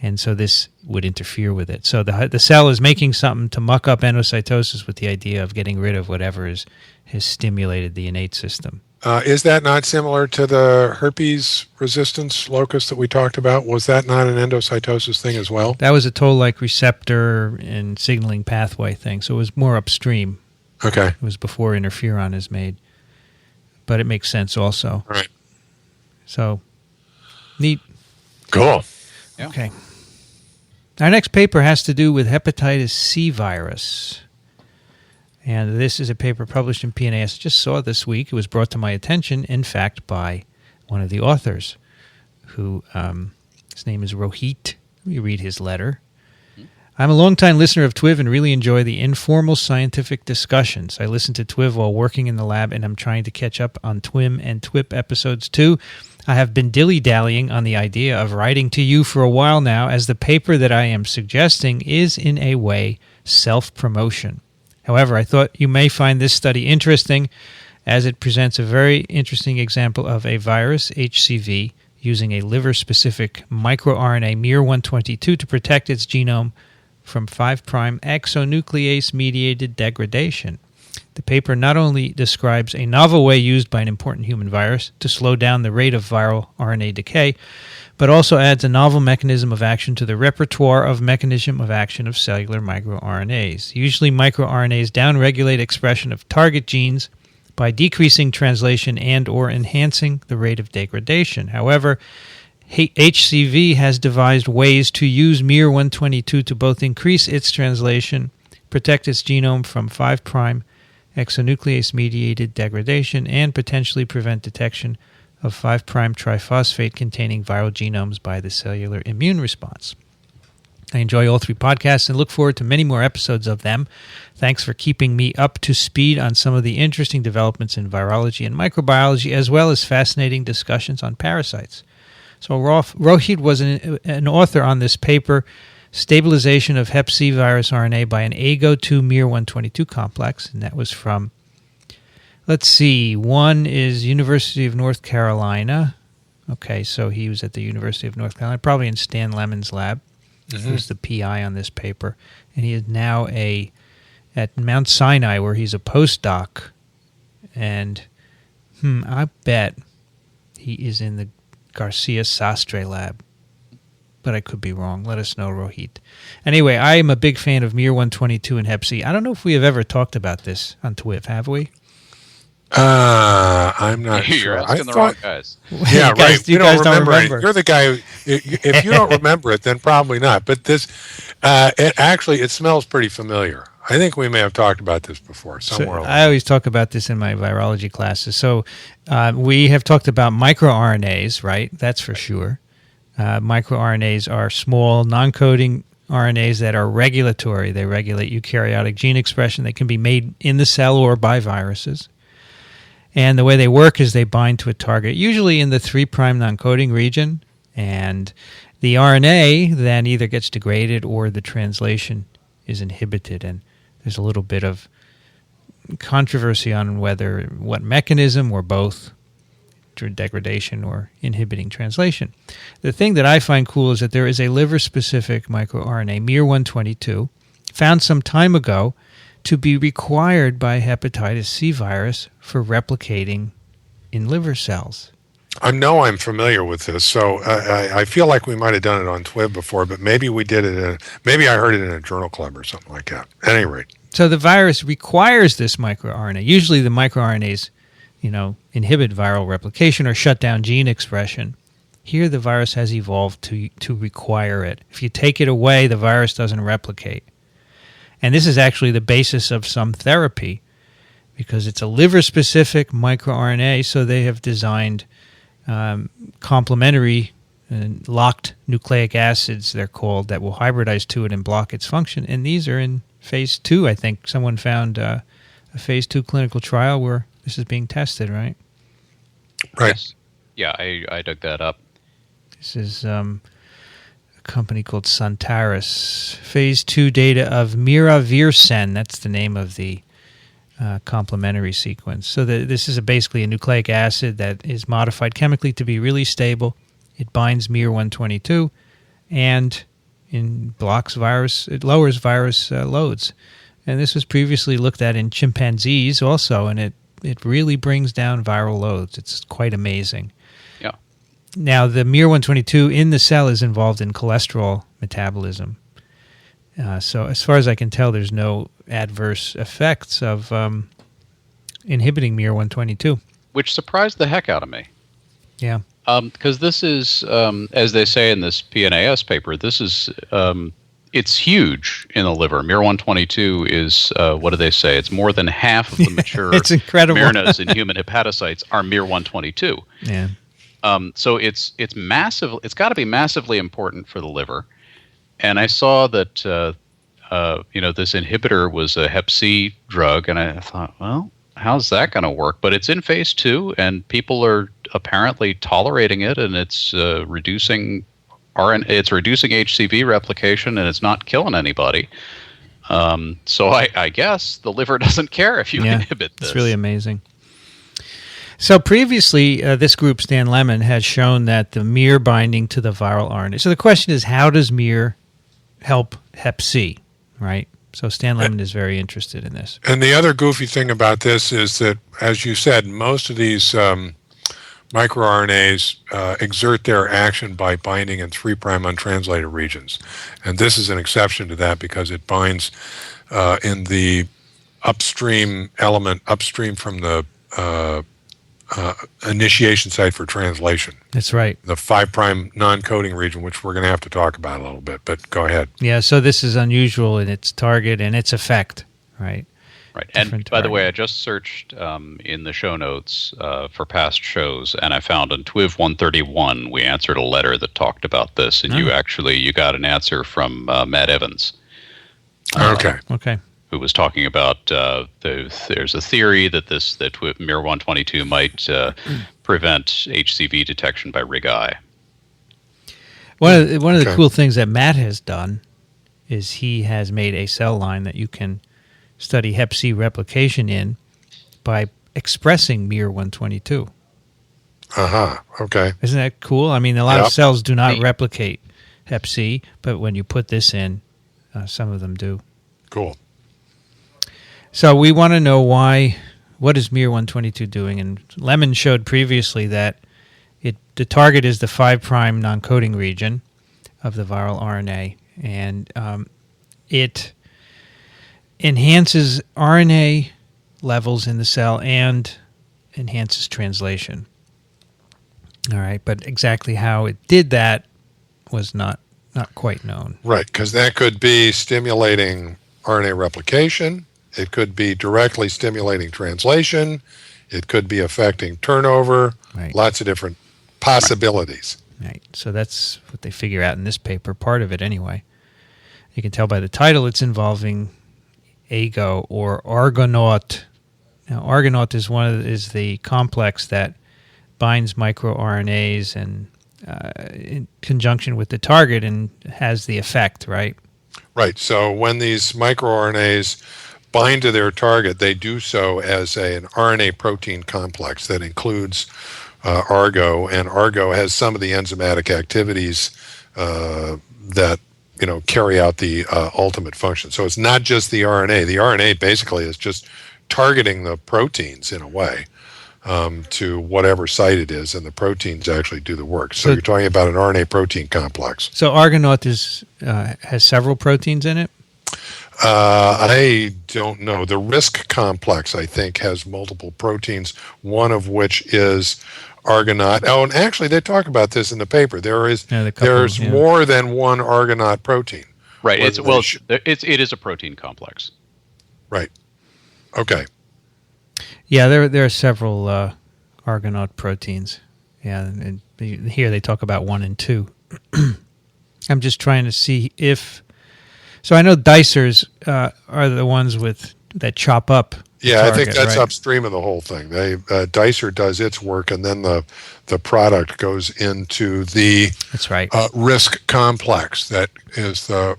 And so this would interfere with it. So the cell is making something to muck up endocytosis with the idea of getting rid of whatever has stimulated the innate system. Is that not similar to the herpes resistance locus that we talked about? Was that not an endocytosis thing as well? That was a toll-like receptor and signaling pathway thing, so it was more upstream. Okay. It was before interferon is made. But it makes sense also. All right. So, neat. Cool. Yeah. Okay. Our next paper has to do with Hepatitis C Virus. And this is a paper published in PNAS. I just saw it this week. It was brought to my attention, in fact, by one of the authors, who his name is Rohit. Let me read his letter. I'm a longtime listener of TWiV and really enjoy the informal scientific discussions. I listen to TWiV while working in the lab, and I'm trying to catch up on TWIM and TWIP episodes too. I have been dilly-dallying on the idea of writing to you for a while now, as the paper that I am suggesting is, in a way, self-promotion. However, I thought you may find this study interesting, as it presents a very interesting example of a virus, HCV, using a liver-specific microRNA miR122 to protect its genome from 5' exonuclease-mediated degradation. The paper not only describes a novel way used by an important human virus to slow down the rate of viral RNA decay, but also adds a novel mechanism of action to the repertoire of mechanism of action of cellular microRNAs. Usually, microRNAs downregulate expression of target genes by decreasing translation and or enhancing the rate of degradation. However, HCV has devised ways to use miR-122 to both increase its translation, protect its genome from 5' exonuclease-mediated degradation, and potentially prevent detection of 5' triphosphate-containing viral genomes by the cellular immune response. I enjoy all three podcasts and look forward to many more episodes of them. Thanks for keeping me up to speed on some of the interesting developments in virology and microbiology, as well as fascinating discussions on parasites. So Rohit was an author on this paper, Stabilization of Hep C Virus RNA by an AGO2 miR-122 complex, and that was from, let's see, one is University of North Carolina. Okay, so he was at the University of North Carolina, probably in Stan Lemon's lab. Mm-hmm. He was the PI on this paper, and he is now at Mount Sinai, where he's a postdoc, and I bet he is in the Garcia Sastre lab. But I could be wrong. Let us know, Rohit. Anyway, I am a big fan of miR-122 and Hep C. I don't know if we have ever talked about this on TWiV, have we? I'm not You're sure. asking the wrong guys. Yeah, right. You guys don't remember. You're the guy. If you don't remember it, then probably not. But this, it smells pretty familiar. I think we may have talked about this before somewhere. I always talk about this in my virology classes. So we have talked about microRNAs, right? That's for sure. MicroRNAs are small, non-coding RNAs that are regulatory. They regulate eukaryotic gene expression. They can be made in the cell or by viruses. And the way they work is they bind to a target, usually in the 3' non-coding region, and the RNA then either gets degraded or the translation is inhibited. And there's a little bit of controversy on what mechanism or both, degradation or inhibiting translation. The thing that I find cool is that there is a liver-specific microRNA, miR-122, found some time ago to be required by hepatitis C virus for replicating in liver cells. I know I'm familiar with this, so I feel like we might have done it on TWiV before, but maybe we did it. Maybe I heard it in a journal club or something like that. At any rate. So the virus requires this microRNA. Usually the microRNAs inhibit viral replication or shut down gene expression. Here, the virus has evolved to require it. If you take it away, the virus doesn't replicate. And this is actually the basis of some therapy because it's a liver-specific microRNA, so they have designed complementary locked nucleic acids, they're called, that will hybridize to it and block its function. And these are in phase 2, I think. Someone found a phase 2 clinical trial where this is being tested, right? Right. Yes. Yeah, I dug that up. This is a company called Santaris. Phase 2 data of miravirsen. That's the name of the complementary sequence. So this is basically a nucleic acid that is modified chemically to be really stable. It binds miR-122 and blocks virus. It lowers virus loads. And this was previously looked at in chimpanzees also, and it really brings down viral loads. It's quite amazing. Yeah. Now, the miR-122 in the cell is involved in cholesterol metabolism. So as far as I can tell, there's no adverse effects of inhibiting miR-122. Which surprised the heck out of me. Yeah. Because this is, as they say in this PNAS paper, this is... it's huge in the liver. miR-122 is, what do they say? It's more than half of the mature it's incredible. miRNAs in human hepatocytes are miR-122. Yeah. So it's massive. It's got to be massively important for the liver. And I saw that this inhibitor was a Hep C drug, and I thought, well, how's that going to work? But it's in phase 2, and people are apparently tolerating it, and it's reducing RNA. It's reducing HCV replication, and it's not killing anybody. So I guess the liver doesn't care if you inhibit this. It's really amazing. So previously, this group, Stan Lemon, has shown that the miR binding to the viral RNA. So the question is, how does miR help Hep C, right? So Stan Lemon is very interested in this. And the other goofy thing about this is that, as you said, most of these microRNAs exert their action by binding in 3' untranslated regions. And this is an exception to that because it binds in the upstream element, upstream from the initiation site for translation. That's right. The 5' non-coding region, which we're going to have to talk about a little bit, but go ahead. Yeah, so this is unusual in its target and its effect, right? Right. Different And by the way, I target. just searched in the show notes for past shows, and I found on TWiV 131 we answered a letter that talked about this, and you got an answer from Matt Evans. Okay. Okay. Who was talking about there's a theory that that miR-122 might prevent HCV detection by rig-I. One of the Okay. cool things that Matt has done is he has made a cell line that you can study Hep C replication in by expressing miR-122. Okay. Isn't that cool? I mean, a lot Yep. of cells do not Neat. replicate Hep C, but when you put this in, some of them do. Cool. So we want to know what is miR-122 doing? And Lemon showed previously that the target is the 5' non-coding region of the viral RNA, and it enhances RNA levels in the cell and enhances translation. All right, but exactly how it did that was not quite known. Right, because that could be stimulating RNA replication. It could be directly stimulating translation. It could be affecting turnover. Right. Lots of different possibilities. Right. So that's what they figure out in this paper, part of it anyway. You can tell by the title it's involving AGO or Argonaut. Now, Argonaut is the complex that binds microRNAs and in conjunction with the target and has the effect, right? Right. So when these microRNAs bind to their target, they do so as an RNA protein complex that includes Argo, and Argo has some of the enzymatic activities that carry out the ultimate function. So it's not just the RNA. The RNA basically is just targeting the proteins in a way to whatever site it is, and the proteins actually do the work. So you're talking about an RNA protein complex. So Argonaut has several proteins in it? I don't know. The RISC complex, I think, has multiple proteins, one of which is Argonaut. Oh, and actually, they talk about this in the paper. There's more than one Argonaut protein. Right. It is a protein complex. Right. Okay. Yeah, there are several Argonaut proteins. Yeah, and here they talk about 1 and 2. I'm just trying to see if. So I know dicers are the ones that chop up. Yeah, target, I think that's right? upstream of the whole thing. Dicer does its work, and then the product goes into the That's right. RISC complex. That is the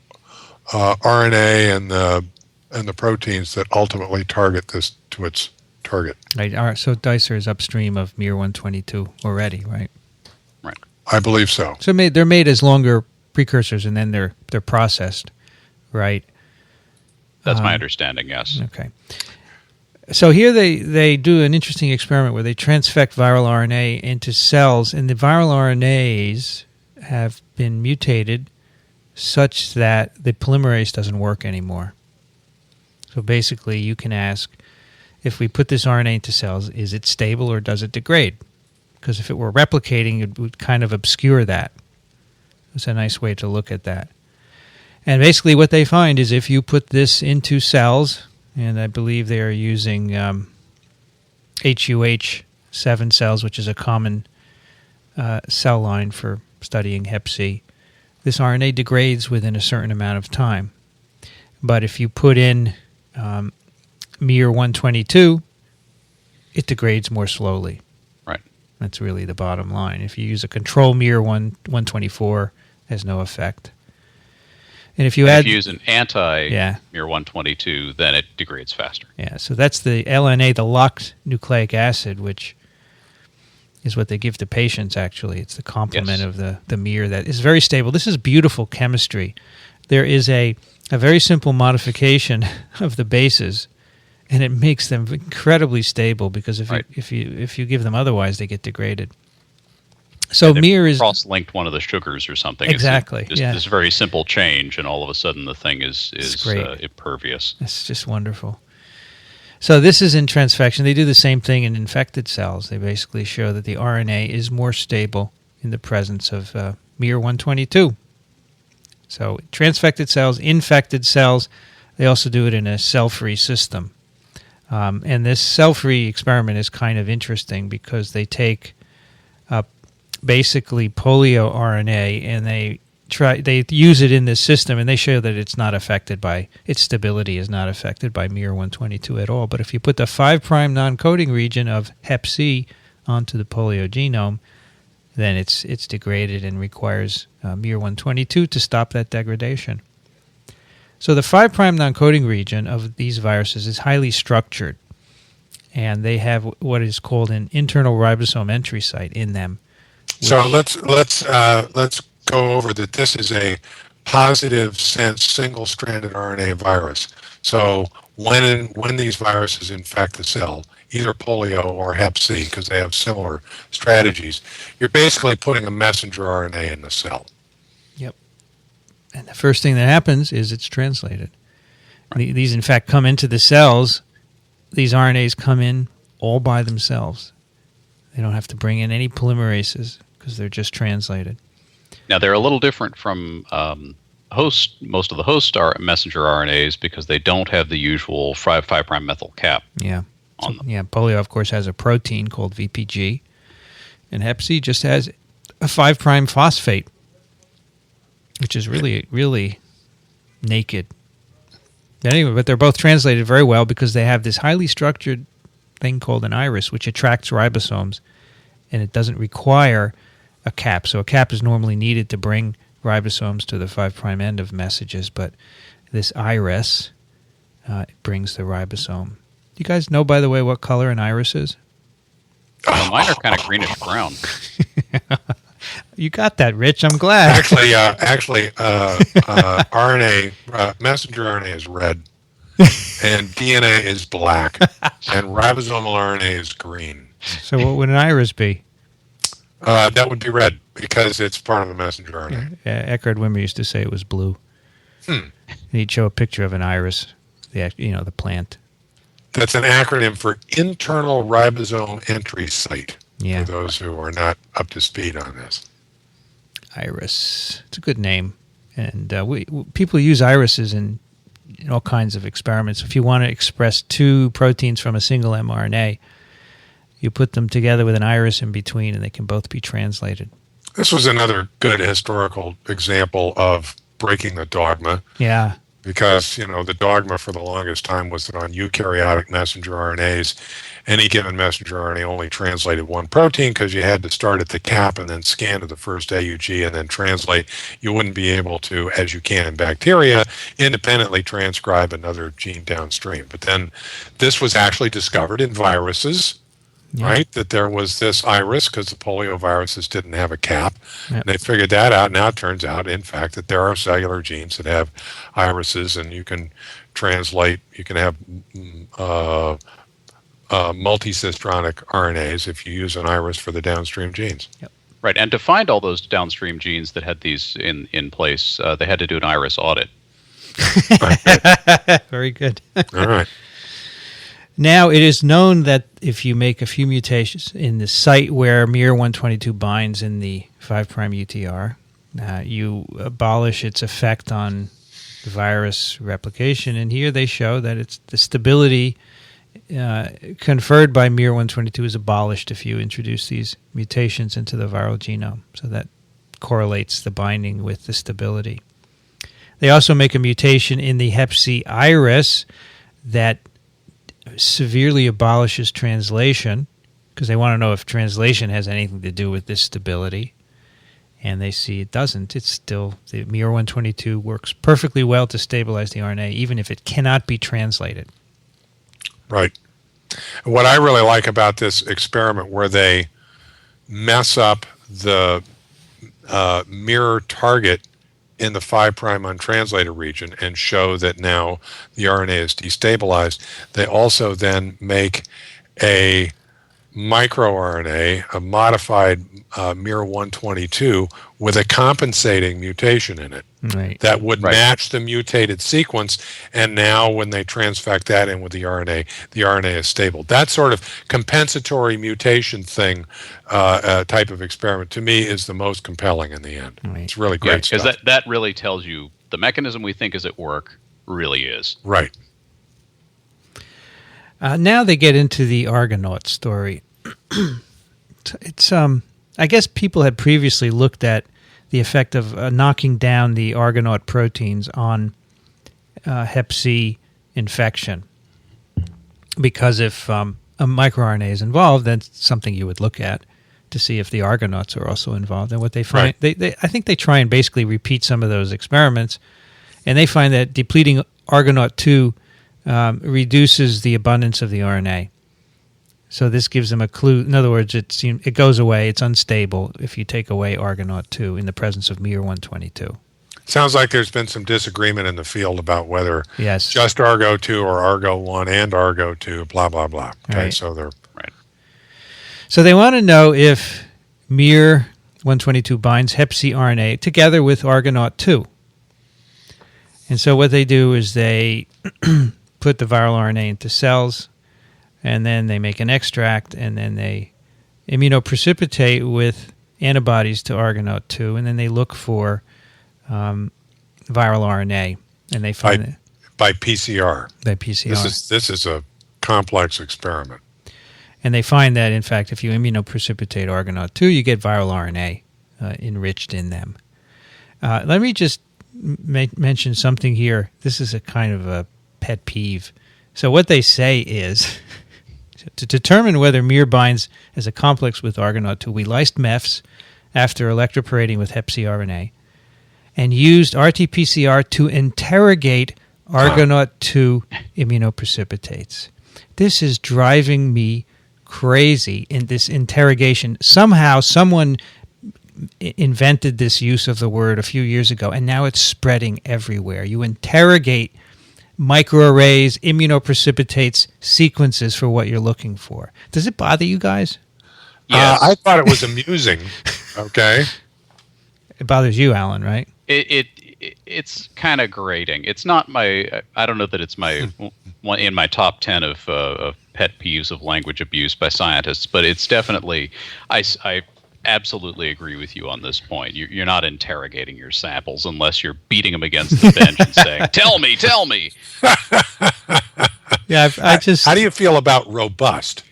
RNA and the proteins that ultimately target this to its target. Right. All right. So dicer is upstream of miR-122 already, right? Right. I believe so. So they're made as longer precursors, and then they're processed, right? That's my understanding, yes. Okay. So here they do an interesting experiment where they transfect viral RNA into cells, and the viral RNAs have been mutated such that the polymerase doesn't work anymore. So basically you can ask, if we put this RNA into cells, is it stable or does it degrade? Because if it were replicating, it would kind of obscure that. It's a nice way to look at that. And basically what they find is if you put this into cells, and I believe they are using HUH7 cells, which is a common cell line for studying Hep C, this RNA degrades within a certain amount of time. But if you put in miR-122, it degrades more slowly. Right. That's really the bottom line. If you use a control miR-124, it has no effect. And if you use an anti-miR-122, then it degrades faster. Yeah, so that's the LNA, the locked nucleic acid, which is what they give to patients, actually. It's the complement of the miR that is very stable. This is beautiful chemistry there is a very simple modification of the bases, and it makes them incredibly stable, because if you give them otherwise, they get degraded. So miR is cross-linked one of the sugars or something. Exactly. It's this very simple change, and all of a sudden the thing is impervious. It's just wonderful. So this is in transfection. They do the same thing in infected cells. They basically show that the RNA is more stable in the presence of miR-122. So transfected cells, infected cells, they also do it in a cell-free system. And this cell-free experiment is kind of interesting because they take basically polio RNA and they use it in this system, and they show that its stability is not affected by miR-122 at all. But if you put the 5' non-coding region of Hep C onto the polio genome, then it's degraded and requires miR-122 to stop that degradation. So the 5' non-coding region of these viruses is highly structured, and they have what is called an internal ribosome entry site in them. So let's go over that. This is a positive sense single-stranded RNA virus. So when these viruses infect the cell, either polio or Hep C, because they have similar strategies, you're basically putting a messenger RNA in the cell. Yep. And the first thing that happens is it's translated. Right. These, in fact, come into the cells. These RNAs come in all by themselves. They don't have to bring in any polymerases because they're just translated. Now, they're a little different from most of the host messenger RNAs because they don't have the usual 5' methyl cap. Yeah. On them. Yeah, polio, of course, has a protein called VPG, and Hep C just has a 5' phosphate, which is really, really naked. Anyway, but they're both translated very well because they have this highly structured thing called an iris, which attracts ribosomes, and it doesn't require a cap. So a cap is normally needed to bring ribosomes to the 5' end of messages, but this iris brings the ribosome. You guys know, by the way, what color an iris is? Mine are kind of greenish brown. You got that, Rich. I'm glad. Actually, RNA messenger RNA is red, and DNA is black, and ribosomal RNA is green. So what would an iris be? That would be red because it's part of the messenger RNA. Eckhard Wimmer used to say it was blue. And he'd show a picture of an iris, the plant. That's an acronym for internal ribosome entry site. Yeah. For those who are not up to speed on this. Iris. It's a good name. And people use irises in all kinds of experiments. If you want to express two proteins from a single mRNA, you put them together with an iris in between, and they can both be translated. This was another good historical example of breaking the dogma. Yeah. Because, the dogma for the longest time was that on eukaryotic messenger RNAs, any given messenger RNA only translated one protein because you had to start at the cap and then scan to the first AUG and then translate. You wouldn't be able to, as you can in bacteria, independently transcribe another gene downstream. But then this was actually discovered in viruses. Yeah. Right, that there was this iris because the polio viruses didn't have a cap. Yep. And they figured that out. Now it turns out, in fact, that there are cellular genes that have irises, and you can translate. You can have multicistronic RNAs if you use an iris for the downstream genes. Yep. Right, and to find all those downstream genes that had these in place, they had to do an iris audit. Very good. All right. Now, it is known that if you make a few mutations in the site where miR-122 binds in the 5' UTR, you abolish its effect on the virus replication. And here they show that it's the stability conferred by miR-122 is abolished if you introduce these mutations into the viral genome. So that correlates the binding with the stability. They also make a mutation in the Hep C iris that severely abolishes translation because they want to know if translation has anything to do with this stability. And they see it doesn't. It's still, the miR-122 works perfectly well to stabilize the RNA, even if it cannot be translated. Right. What I really like about this experiment where they mess up the miR target in the 5' untranslated region and show that now the RNA is destabilized, they also then make a microRNA, a modified miR-122, with a compensating mutation in it that would match the mutated sequence. And now when they transfect that in with the RNA is stable. That sort of compensatory mutation thing, type of experiment, to me is the most compelling in the end. It's really great stuff. Because that really tells you the mechanism we think is at work really is. Right. Now they get into the Argonaut story. It's I guess people had previously looked at the effect of knocking down the Argonaut proteins on Hep C infection, because if a microRNA is involved, that's something you would look at to see if the Argonauts are also involved. And what they find, I think they try and basically repeat some of those experiments, and they find that depleting Argonaut 2 reduces the abundance of the RNA. So this gives them a clue. In other words, it goes away. It's unstable if you take away Argonaut 2 in the presence of miR-122. Sounds like there's been some disagreement in the field about whether just Argo 2 or Argo 1 and Argo 2, blah, blah, blah. Okay, so they're... So they want to know if miR-122 binds Hep C RNA together with Argonaut 2. And so what they do is they put the viral RNA into cells, and then they make an extract, and then they immunoprecipitate with antibodies to Argonaut 2, and then they look for viral RNA, and they find it by PCR. By PCR. This is a complex experiment. And they find that, in fact, if you immunoprecipitate Argonaut 2, you get viral RNA enriched in them. Let me just mention something here. This is a kind of a pet peeve. So what they say is, to determine whether miR binds as a complex with Argonaut 2, we lysed MEFs after electroporating with Hep C RNA and used RT-PCR to interrogate Argonaut 2 immunoprecipitates. This is driving me crazy in this interrogation. Somehow someone invented this use of the word a few years ago, and now it's spreading everywhere. You interrogate microarrays, immunoprecipitates, sequences for what you're looking for. Does it bother you guys? Yes. I thought it was amusing. Okay. It bothers you, Alan, right? It's kind of grating. It's not my. I don't know that it's my one in my top 10 of pet peeves of language abuse by scientists, but it's definitely. I absolutely agree with you on this point. You're not interrogating your samples unless you're beating them against the bench and saying, "Tell me, tell me." Yeah, I just. How do you feel about robust?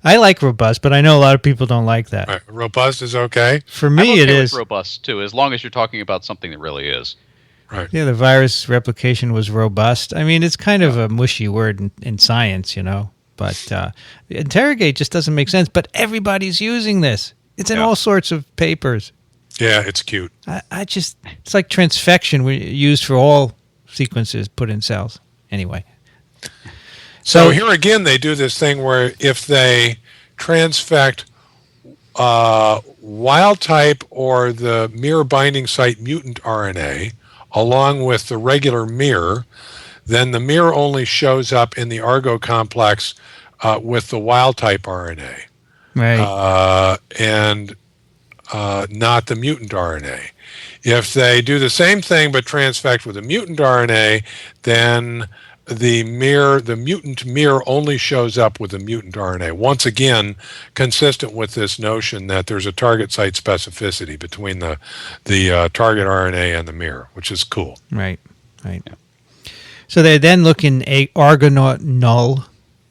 I like robust, but I know a lot of people don't like that. Right. Robust is okay? For me, I'm okay it is. with robust, too, as long as you're talking about something that really is. Right. Yeah, the virus replication was robust. I mean, it's kind of a mushy word in science, but interrogate just doesn't make sense. But everybody's using this. It's in all sorts of papers. Yeah, it's cute. It's like transfection used for all sequences put in cells. Anyway. So here again, they do this thing where if they transfect wild type or the miR binding site mutant RNA along with the regular miR, then the miR only shows up in the Argo complex with the wild type RNA, right? And not the mutant RNA. If they do the same thing but transfect with a mutant RNA, then the mutant miR only shows up with the mutant RNA. Once again, consistent with this notion that there's a target site specificity between the target RNA and the miR, which is cool. Right. Yeah. So they then look in Argonaut null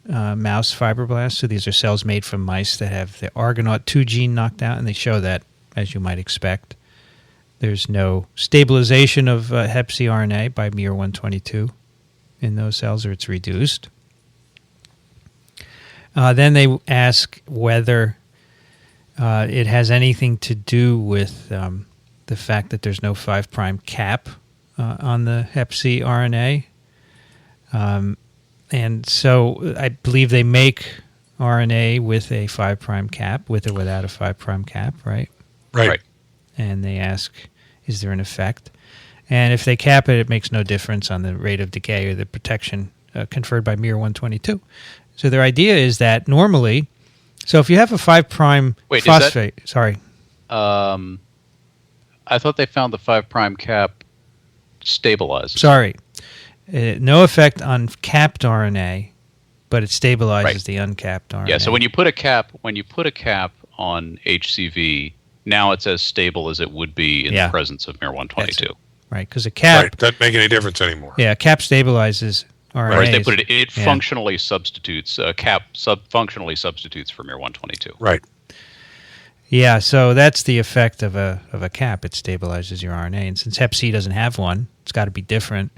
mouse fibroblasts. So these are cells made from mice that have the Argonaut 2 gene knocked out, and they show that, as you might expect, there's no stabilization of Hep C RNA by miR-122 in those cells, or it's reduced. Then they ask whether it has anything to do with the fact that there's no 5' cap on the Hep C RNA. And so I believe they make RNA with a 5' cap, with or without a 5' cap, right? Right. And they ask, is there an effect? And if they cap it, it makes no difference on the rate of decay or the protection conferred by miR 122. So their idea is that normally, so if you have a 5' phosphate, I thought they found the 5' cap stabilizes. Sorry. No effect on capped RNA, but it stabilizes the uncapped RNA. Yeah, so when you put a cap on HCV, now it's as stable as it would be in the presence of miR 122. Right, because a cap doesn't make any difference anymore. Yeah, a cap stabilizes RNAs. Right, they put it functionally substitutes functionally substitutes for miR 122. Right. Yeah, so that's the effect of a cap. It stabilizes your RNA, and since Hep C doesn't have one, it's got to be different.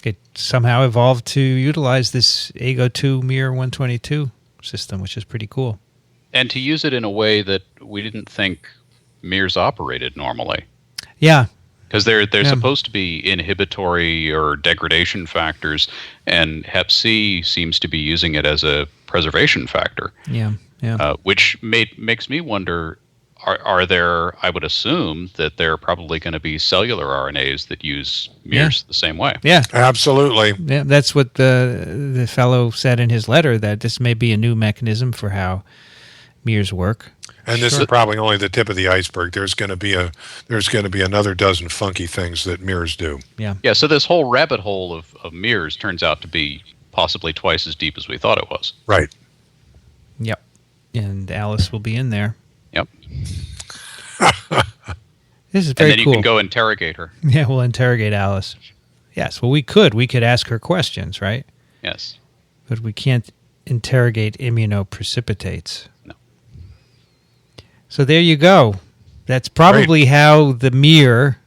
It somehow evolved to utilize this AGO2 miR 122 system, which is pretty cool. And to use it in a way that we didn't think miRs operated normally. Yeah. Because they're supposed to be inhibitory or degradation factors, and Hep C seems to be using it as a preservation factor. Yeah, yeah. Which makes me wonder, are there, I would assume that there are probably going to be cellular RNAs that use miRs the same way. Yeah. Absolutely. Yeah, that's what the fellow said in his letter, that this may be a new mechanism for how miRs work. And this is probably only the tip of the iceberg. There's going to be another dozen funky things that miRs do. Yeah. Yeah. So this whole rabbit hole of miRs turns out to be possibly twice as deep as we thought it was. Right. Yep. And Alice will be in there. Yep. This is very cool. And then you can go interrogate her. Yeah, we'll interrogate Alice. Yes. Well, we could ask her questions, right? Yes. But we can't interrogate immunoprecipitates. No. So there you go. That's probably how the miR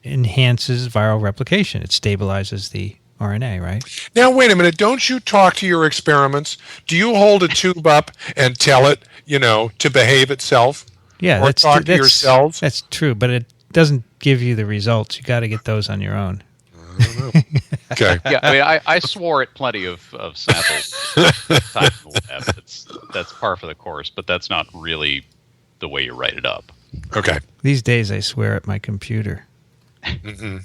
enhances viral replication. It stabilizes the RNA, right? Now, wait a minute. Don't you talk to your experiments? Do you hold a tube up and tell it, to behave itself? Yeah, or talk to your cells? That's true, but it doesn't give you the results. You got to get those on your own. I don't know. Okay. Yeah, I mean, I swore at plenty of samples time in the lab. That's par for the course, but that's not really the way you write it up. Okay. These days, I swear at my computer. Mm-mm.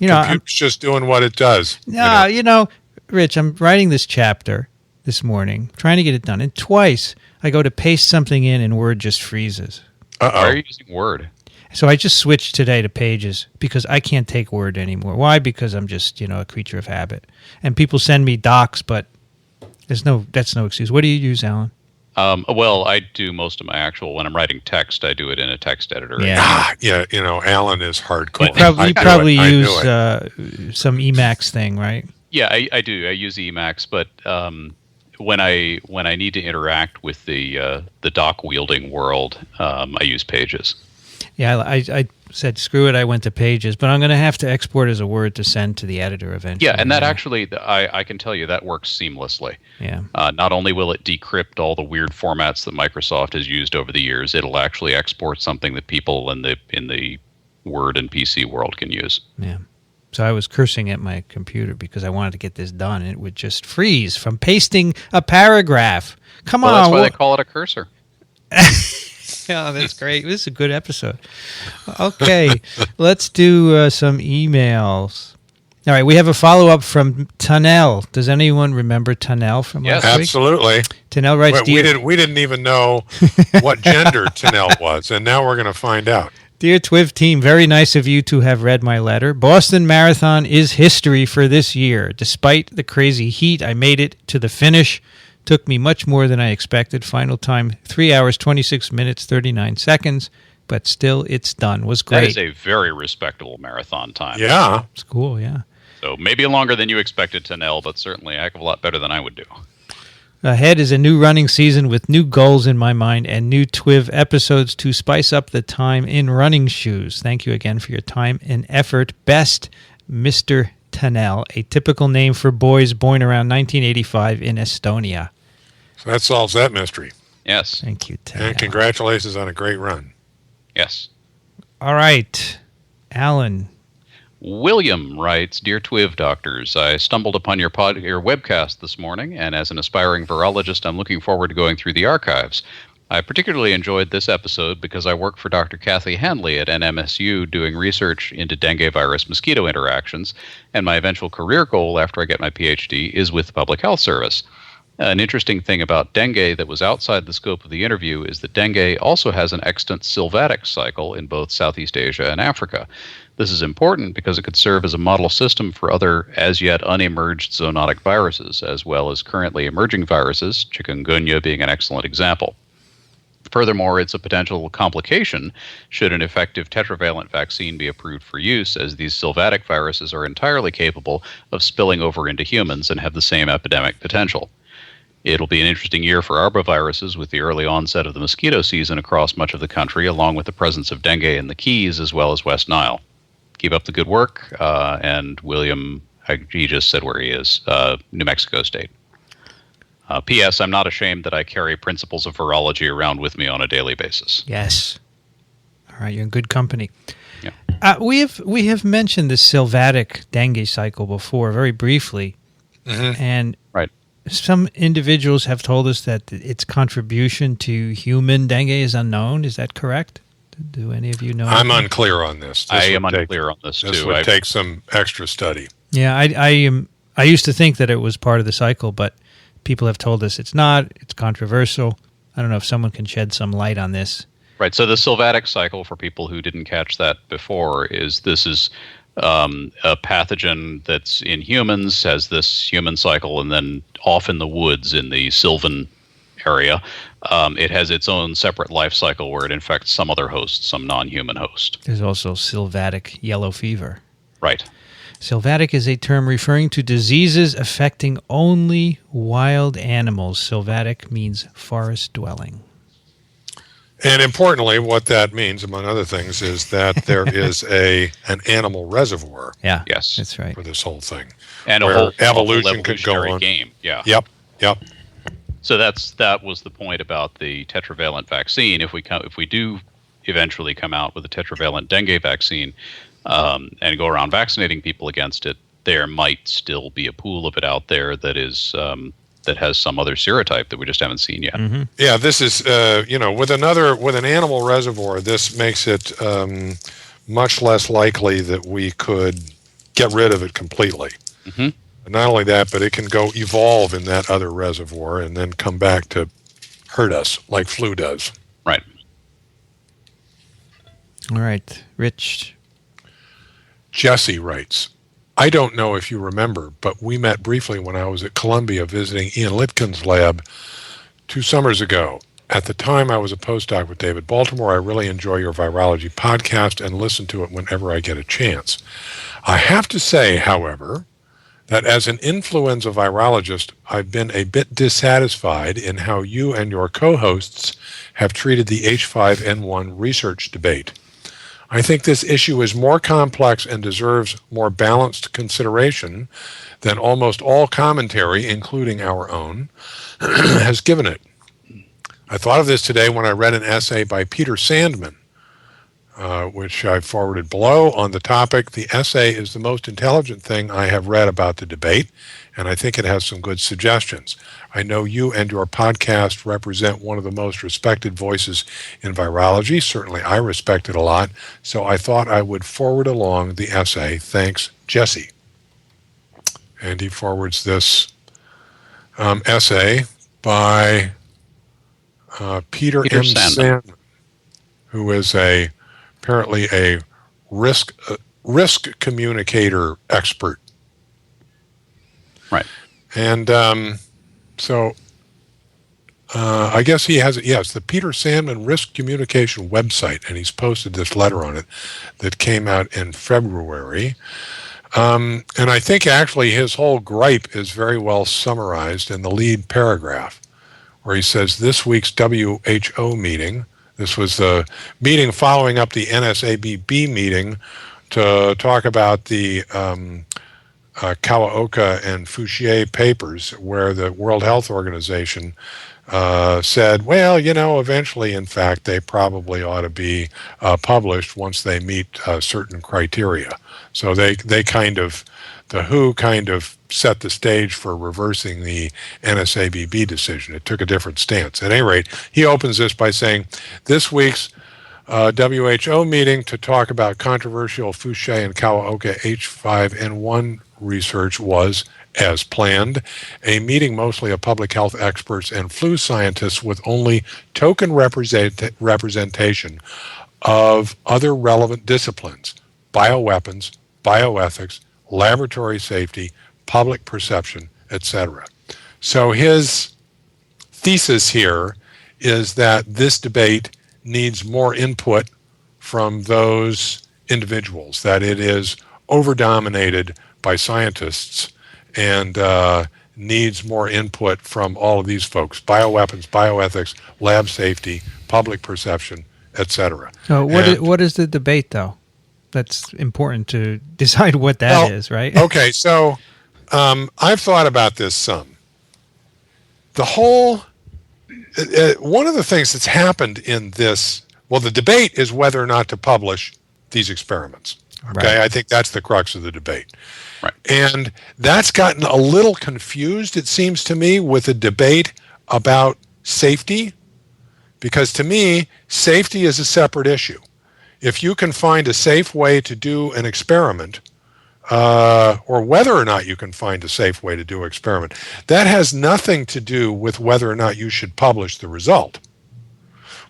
I'm just doing what it does. No, Rich, I'm writing this chapter this morning, trying to get it done, and twice I go to paste something in and Word just freezes. Uh-oh. Why are you using Word? So I just switched today to Pages because I can't take Word anymore. Why? Because I'm just, a creature of habit. And people send me docs, but that's no excuse. What do you use, Alan? Well, I do most of my when I'm writing text, I do it in a text editor. Yeah. Alan is hardcore. You probably use some Emacs thing, right? Yeah, I do. I use Emacs, but when I need to interact with the doc wielding world, I use Pages. Yeah, I said screw it. I went to Pages, but I'm going to have to export as a Word to send to the editor eventually. Yeah, and that actually, I can tell you that works seamlessly. Yeah. Not only will it decrypt all the weird formats that Microsoft has used over the years, it'll actually export something that people in the Word and PC world can use. Yeah. So I was cursing at my computer because I wanted to get this done, and it would just freeze from pasting a paragraph. Come on. That's why they call it a cursor. Yeah, that's great. This is a good episode. Okay, let's do some emails. All right, we have a follow-up from Tunnel. Does anyone remember Tunnel from last week? Absolutely. Tunnel writes, we didn't even know what gender Tunnel was, and now we're going to find out. Dear TWiV team, very nice of you to have read my letter. Boston Marathon is history for this year. Despite the crazy heat, I made it to the finish. Took me much more than I expected. Final time, 3 hours, 26 minutes, 39 seconds. But still, it's done. Was great. That is a very respectable marathon time. Yeah. It's cool, yeah. So maybe longer than you expected, Tunnel, but certainly a heck of a lot better than I would do. Ahead is a new running season with new goals in my mind and new TWiV episodes to spice up the time in running shoes. Thank you again for your time and effort. Best, Mr. Tunnel, a typical name for boys born around 1985 in Estonia. So that solves that mystery. Yes. Thank you, Tunnel. And congratulations on a great run. Yes. All right. Alan. William writes, Dear TWiV doctors, I stumbled upon your webcast this morning, and as an aspiring virologist, I'm looking forward to going through the archives. I particularly enjoyed this episode because I work for Dr. Kathy Hanley at NMSU doing research into dengue virus mosquito interactions, and my eventual career goal after I get my PhD is with the Public Health Service. An interesting thing about dengue that was outside the scope of the interview is that dengue also has an extant sylvatic cycle in both Southeast Asia and Africa. This is important because it could serve as a model system for other as-yet unemerged zoonotic viruses, as well as currently emerging viruses, chikungunya being an excellent example. Furthermore, it's a potential complication should an effective tetravalent vaccine be approved for use, as these sylvatic viruses are entirely capable of spilling over into humans and have the same epidemic potential. It'll be an interesting year for arboviruses with the early onset of the mosquito season across much of the country, along with the presence of dengue in the Keys as well as West Nile. Keep up the good work, and William, he just said where he is, New Mexico State. P.S. I'm not ashamed that I carry principles of virology around with me on a daily basis. Yes. All right, you're in good company. Yeah. We have mentioned the sylvatic dengue cycle before, very briefly, and right. Some individuals have told us that its contribution to human dengue is unknown. Is that correct? Do any of you know? I'm unclear on this. I am unclear on this too. This would take some extra study. Yeah, I used to think that it was part of the cycle, but people have told us it's not. It's controversial. I don't know if someone can shed some light on this. Right. So the sylvatic cycle, for people who didn't catch that before, is a pathogen that's in humans, has this human cycle, and then off in the woods in the sylvan area, it has its own separate life cycle where it infects some other host, some non-human host. There's also sylvatic yellow fever. Right. Sylvatic is a term referring to diseases affecting only wild animals. Sylvatic means forest dwelling. And importantly, what that means, among other things, is that there is an animal reservoir. Yeah, yes, that's right. For this whole thing, and where a whole evolution could go on. Game. Yeah. Yep. So that was the point about the tetravalent vaccine. If we do eventually come out with a tetravalent dengue vaccine and go around vaccinating people against it, there might still be a pool of it out there that is. That has some other serotype that we just haven't seen yet. Mm-hmm. Yeah, this is with an animal reservoir, this makes it much less likely that we could get rid of it completely. Mm-hmm. Not only that, but it can go evolve in that other reservoir and then come back to hurt us like flu does. Right. All right, Rich. Jesse writes, I don't know if you remember, but we met briefly when I was at Columbia visiting Ian Litkin's lab 2 summers ago. At the time, I was a postdoc with David Baltimore. I really enjoy your virology podcast and listen to it whenever I get a chance. I have to say, however, that as an influenza virologist, I've been a bit dissatisfied in how you and your co-hosts have treated the H5N1 research debate. I think this issue is more complex and deserves more balanced consideration than almost all commentary, including our own, has given it. I thought of this today when I read an essay by Peter Sandman, which I forwarded below on the topic. The essay is the most intelligent thing I have read about the debate, and I think it has some good suggestions. I know you and your podcast represent one of the most respected voices in virology. Certainly I respect it a lot, so I thought I would forward along the essay. Thanks, Jesse. And he forwards this essay by Peter M. Sandman, who is apparently a risk communicator expert. Right. And so I guess he has it. Yes, the Peter Sandman Risk Communication website, and he's posted this letter on it that came out in February. And I think actually his whole gripe is very well summarized in the lead paragraph, where he says this week's WHO meeting, this was the meeting following up the NSABB meeting to talk about the Kawaoka and Fouchier papers, where the World Health Organization said, well, eventually, in fact, they probably ought to be published once they meet certain criteria. So the WHO kind of set the stage for reversing the NSABB decision. It took a different stance. At any rate, he opens this by saying, this week's WHO meeting to talk about controversial Fauci and Kawaoka H5N1 research was, as planned, a meeting mostly of public health experts and flu scientists with only token representation of other relevant disciplines: bioweapons, bioethics, laboratory safety, public perception, etc. So his thesis here is that this debate needs more input from those individuals, that it is over-dominated by scientists and needs more input from all of these folks: bioweapons, bioethics, lab safety, public perception, etc. So what is the debate, though? That's important to decide what that is, right? Okay, so I've thought about this some. The whole, one of the things that's happened in this, well, the debate is whether or not to publish these experiments. Okay, right. I think that's the crux of the debate. Right. And that's gotten a little confused, it seems to me, with a debate about safety, because to me, safety is a separate issue. If you can find a safe way to do an experiment, or whether or not you can find a safe way to do an experiment, that has nothing to do with whether or not you should publish the result.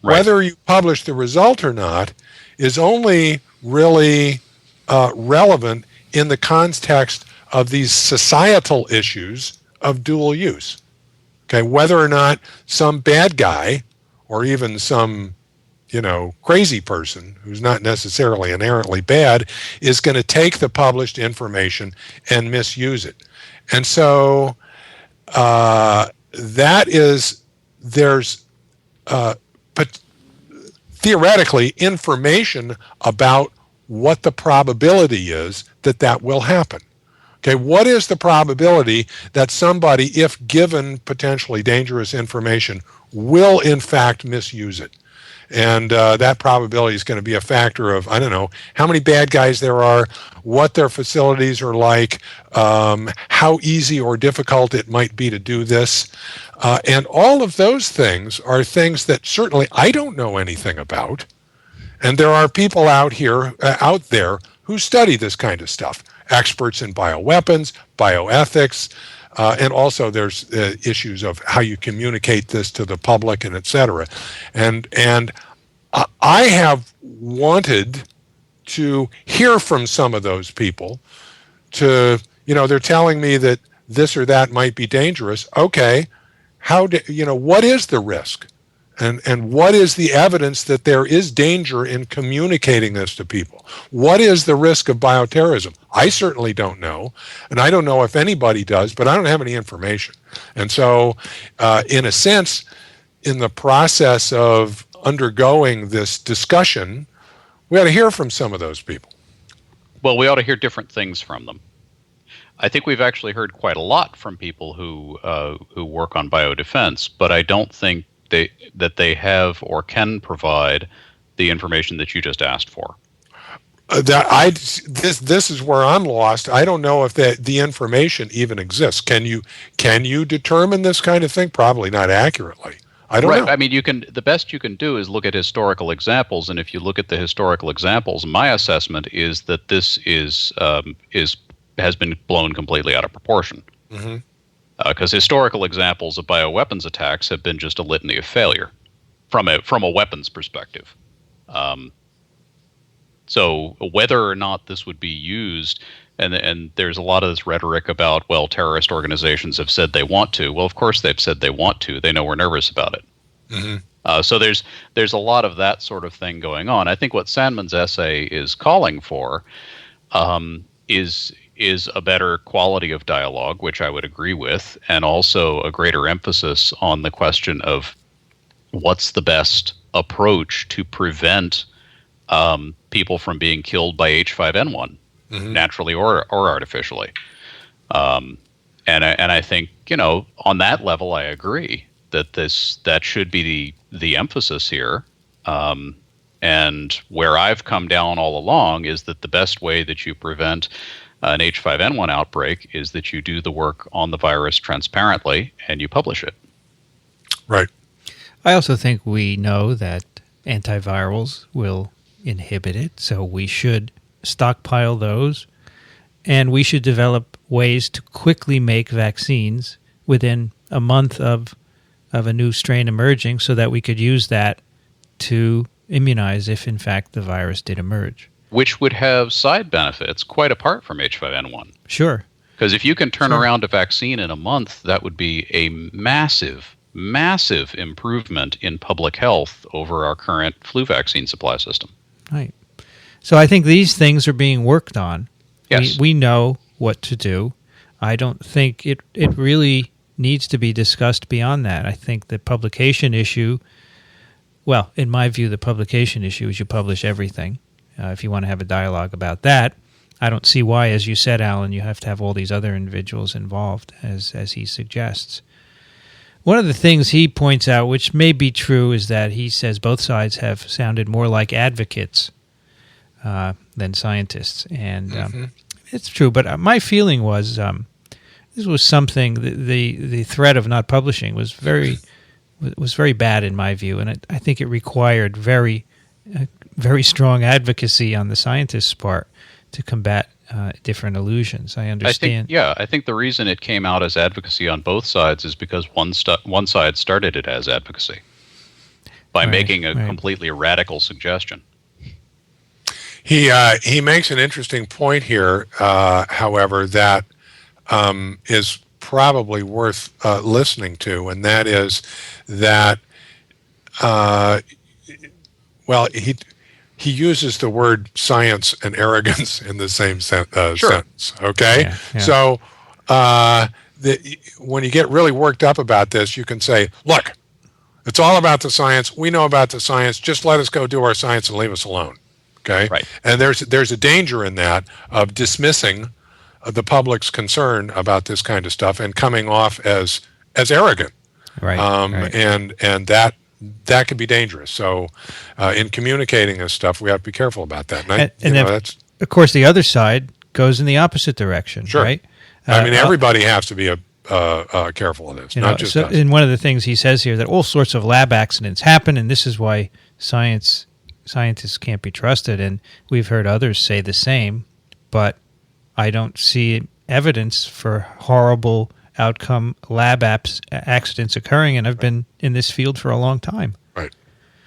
Right. Whether you publish the result or not is only really relevant in the context of these societal issues of dual use. Okay, whether or not some bad guy or even some crazy person who's not necessarily inherently bad is going to take the published information and misuse it. And so there's theoretically information about what the probability is that will happen. Okay, what is the probability that somebody, if given potentially dangerous information, will in fact misuse it? And that probability is going to be a factor of, I don't know, how many bad guys there are, what their facilities are like, how easy or difficult it might be to do this. And all of those things are things that certainly I don't know anything about. And there are people out there who study this kind of stuff, experts in bioweapons, bioethics, and also there's issues of how you communicate this to the public and et cetera. And I have wanted to hear from some of those people they're telling me that this or that might be dangerous. Okay, what is the risk? And what is the evidence that there is danger in communicating this to people? What is the risk of bioterrorism? I certainly don't know, and I don't know if anybody does, but I don't have any information. And so, in a sense, in the process of undergoing this discussion, we ought to hear from some of those people. Well, we ought to hear different things from them. I think we've actually heard quite a lot from people who work on biodefense, but I don't think that they have or can provide the information that you just asked for. This is where I'm lost. I don't know if the information even exists. Can you determine this kind of thing? Probably not accurately. I don't know. I mean, the best you can do is look at historical examples, and if you look at the historical examples, my assessment is that this has been blown completely out of proportion. Mm-hmm. Because historical examples of bioweapons attacks have been just a litany of failure from a weapons perspective. So whether or not this would be used, and there's a lot of this rhetoric about, well, terrorist organizations have said they want to. Well, of course they've said they want to. They know we're nervous about it. Mm-hmm. So there's a lot of that sort of thing going on. I think what Sandman's essay is calling for is a better quality of dialogue, which I would agree with, and also a greater emphasis on the question of what's the best approach to prevent people from being killed by H5N1, mm-hmm. naturally or artificially. And I think, on that level, I agree that that should be the emphasis here. And where I've come down all along is that the best way that you prevent an H5N1 outbreak is that you do the work on the virus transparently and you publish it. Right. I also think we know that antivirals will inhibit it, so we should stockpile those, and we should develop ways to quickly make vaccines within a month of a new strain emerging so that we could use that to immunize if, in fact, the virus did emerge. Which would have side benefits quite apart from H5N1. Sure. Because if you can turn around a vaccine in a month, that would be a massive improvement in public health over our current flu vaccine supply system. Right. So I think these things are being worked on. Yes. We know what to do. I don't think it really needs to be discussed beyond that. I think the publication issue, well, in my view, the publication issue is you publish everything. If you want to have a dialogue about that, I don't see why, as you said, Alan, you have to have all these other individuals involved, as he suggests. One of the things he points out, which may be true, is that he says both sides have sounded more like advocates than scientists. And it's true, but my feeling was this was something, the threat of not publishing was very bad in my view, and I think it required very strong advocacy on the scientists' part to combat different illusions. I understand. I think the reason it came out as advocacy on both sides is because one side started it as advocacy by making a completely radical suggestion. He makes an interesting point here, however, that is probably worth listening to, and that is that, he uses the word science and arrogance in the same sentence. Okay, yeah. So when you get really worked up about this, you can say, "Look, it's all about the science. We know about the science. Just let us go do our science and leave us alone." Okay, right. And there's a danger in that of dismissing the public's concern about this kind of stuff and coming off as arrogant. Right. And that can be dangerous. So, in communicating this stuff, we have to be careful about that. And that's, of course, the other side goes in the opposite direction. Sure. Right. I mean, everybody has to be careful of this, not just us. And one of the things he says here that all sorts of lab accidents happen, and this is why scientists can't be trusted. And we've heard others say the same, but I don't see evidence for horrible outcome lab accidents occurring, and I've been in this field for a long time. Right.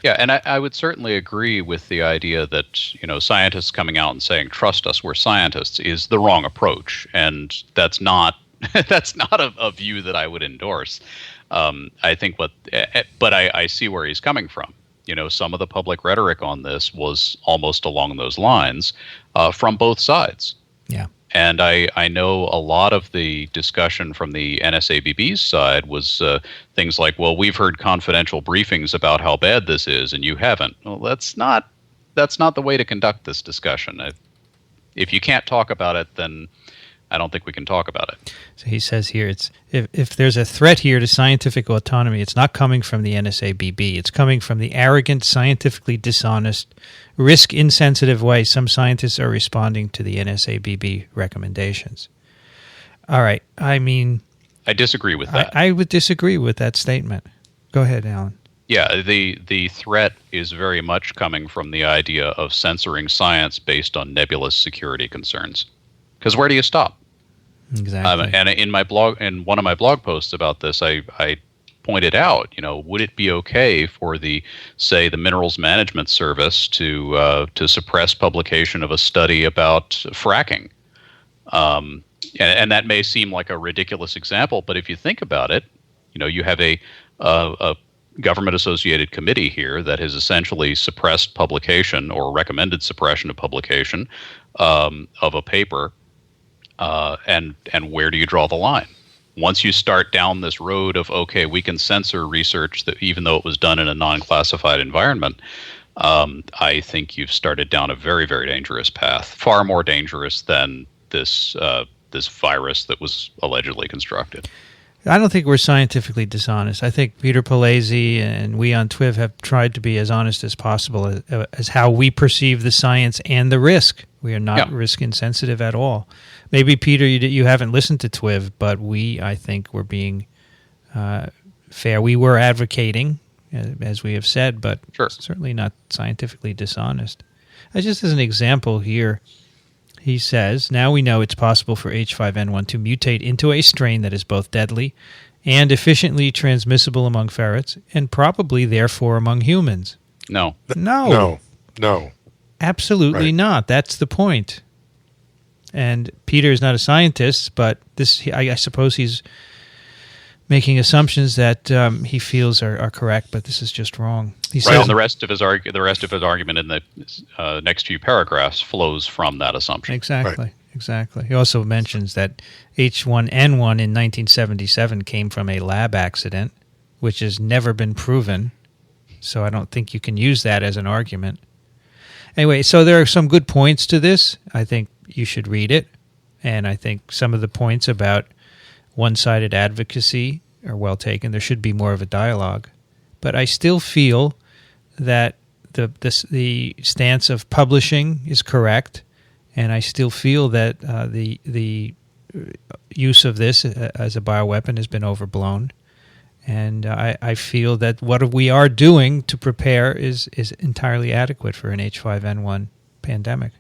Yeah, and I would certainly agree with the idea that, scientists coming out and saying, trust us, we're scientists, is the wrong approach, and that's not a view that I would endorse. I think but I see where he's coming from. Some of the public rhetoric on this was almost along those lines from both sides. Yeah. And I know a lot of the discussion from the NSABB's side was things like, well, we've heard confidential briefings about how bad this is, and you haven't. Well, that's not the way to conduct this discussion. If you can't talk about it, then I don't think we can talk about it. So he says here, it's if there's a threat here to scientific autonomy, it's not coming from the NSABB. It's coming from the arrogant, scientifically dishonest, risk-insensitive way some scientists are responding to the NSABB recommendations. All right. I mean, I disagree with that. I would disagree with that statement. Go ahead, Alan. Yeah, the threat is very much coming from the idea of censoring science based on nebulous security concerns. Because where do you stop? Exactly. And in my blog, in one of my blog posts about this, I pointed out, would it be okay for the Minerals Management Service to suppress publication of a study about fracking? And that may seem like a ridiculous example, but if you think about it, you have a government-associated committee here that has essentially suppressed publication or recommended suppression of publication of a paper. And where do you draw the line? Once you start down this road of, okay, we can censor research that even though it was done in a non-classified environment, I think you've started down a very, very dangerous path, far more dangerous than this virus that was allegedly constructed. I don't think we're scientifically dishonest. I think Peter Palese and we on TWiV have tried to be as honest as possible as how we perceive the science and the risk. We are not risk insensitive at all. Maybe, Peter, you haven't listened to TWiV, but I think we're being fair. We were advocating, as we have said, but certainly not scientifically dishonest. Just as an example here, he says, now we know it's possible for H5N1 to mutate into a strain that is both deadly and efficiently transmissible among ferrets, and probably, therefore, among humans. No. Absolutely not. That's the point. And Peter is not a scientist, but I suppose he's making assumptions that he feels are correct, but this is just wrong. He says, and the rest of his argument in the next few paragraphs flows from that assumption. Exactly. He also mentions that H1N1 in 1977 came from a lab accident, which has never been proven. So I don't think you can use that as an argument. Anyway, so there are some good points to this. I think you should read it, and I think some of the points about one-sided advocacy are well taken. There should be more of a dialogue. But I still feel that the stance of publishing is correct, and I still feel that the use of this as a bioweapon has been overblown. And I feel that what we are doing to prepare is entirely adequate for an H5N1 pandemic.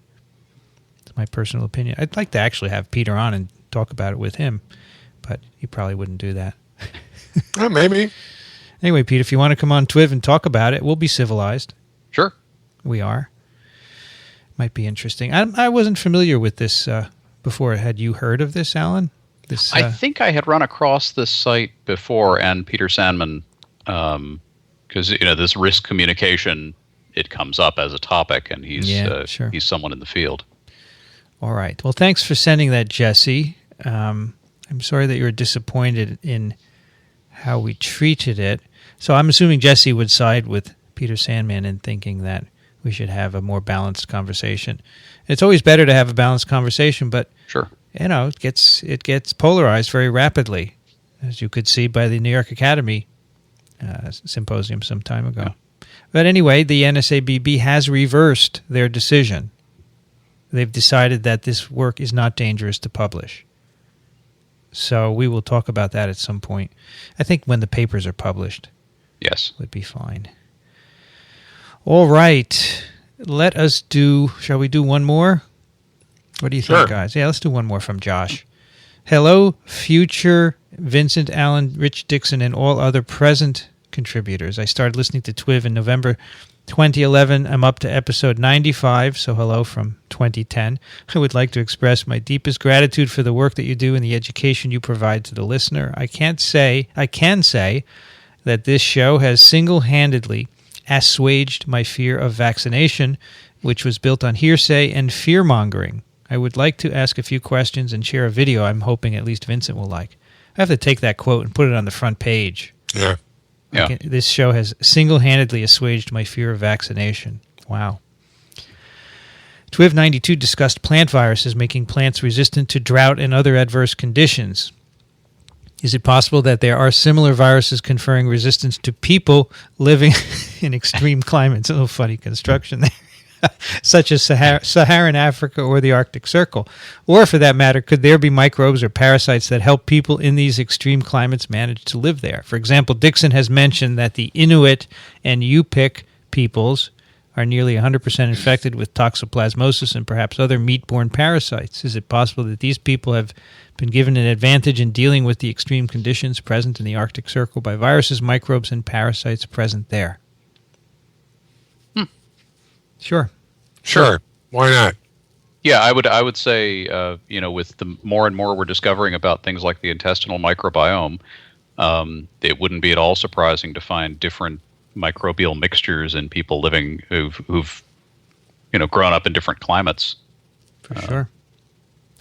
It's my personal opinion. I'd like to actually have Peter on and talk about it with him, but he probably wouldn't do that. Maybe. Anyway, Pete, if you want to come on TWiV and talk about it, we'll be civilized. Sure. We are. Might be interesting. I wasn't familiar with this before. Had you heard of this, Alan? I think I had run across this site before, and Peter Sandman, because this risk communication, it comes up as a topic, and he's someone in the field. All right. Well, thanks for sending that, Jesse. I'm sorry that you were disappointed in how we treated it. So I'm assuming Jesse would side with Peter Sandman in thinking that we should have a more balanced conversation. It's always better to have a balanced conversation, but sure, it gets polarized very rapidly, as you could see by the New York Academy symposium some time ago. Yeah. But anyway, the NSABB has reversed their decision. They've decided that this work is not dangerous to publish. So we will talk about that at some point. I think when the papers are published. Yes. Would be fine. All right. Shall we do one more? What do you think, guys? Yeah, let's do one more from Josh. Hello, future Vincent, Allen, Rich Dixon, and all other present contributors. I started listening to TWiV in November 2011. I'm up to episode 95, so hello from 2010. I would like to express my deepest gratitude for the work that you do and the education you provide to the listener. I can say that this show has single-handedly assuaged my fear of vaccination, which was built on hearsay and fear-mongering. I would like to ask a few questions and share a video I'm hoping at least Vincent will like. I have to take that quote and put it on the front page. Yeah. This show has single-handedly assuaged my fear of vaccination. Wow. TWiV 92 discussed plant viruses making plants resistant to drought and other adverse conditions. Is it possible that there are similar viruses conferring resistance to people living in extreme climates? A little funny construction there. Such as Saharan Africa or the Arctic Circle. Or, for that matter, could there be microbes or parasites that help people in these extreme climates manage to live there? For example, Dixon has mentioned that the Inuit and Yupik peoples are nearly 100% infected with toxoplasmosis and perhaps other meat-borne parasites. Is it possible that these people have been given an advantage in dealing with the extreme conditions present in the Arctic Circle by viruses, microbes, and parasites present there? Sure. Why not? Yeah, I would say, with the more and more we're discovering about things like the intestinal microbiome, it wouldn't be at all surprising to find different microbial mixtures in people living who've grown up in different climates. For sure.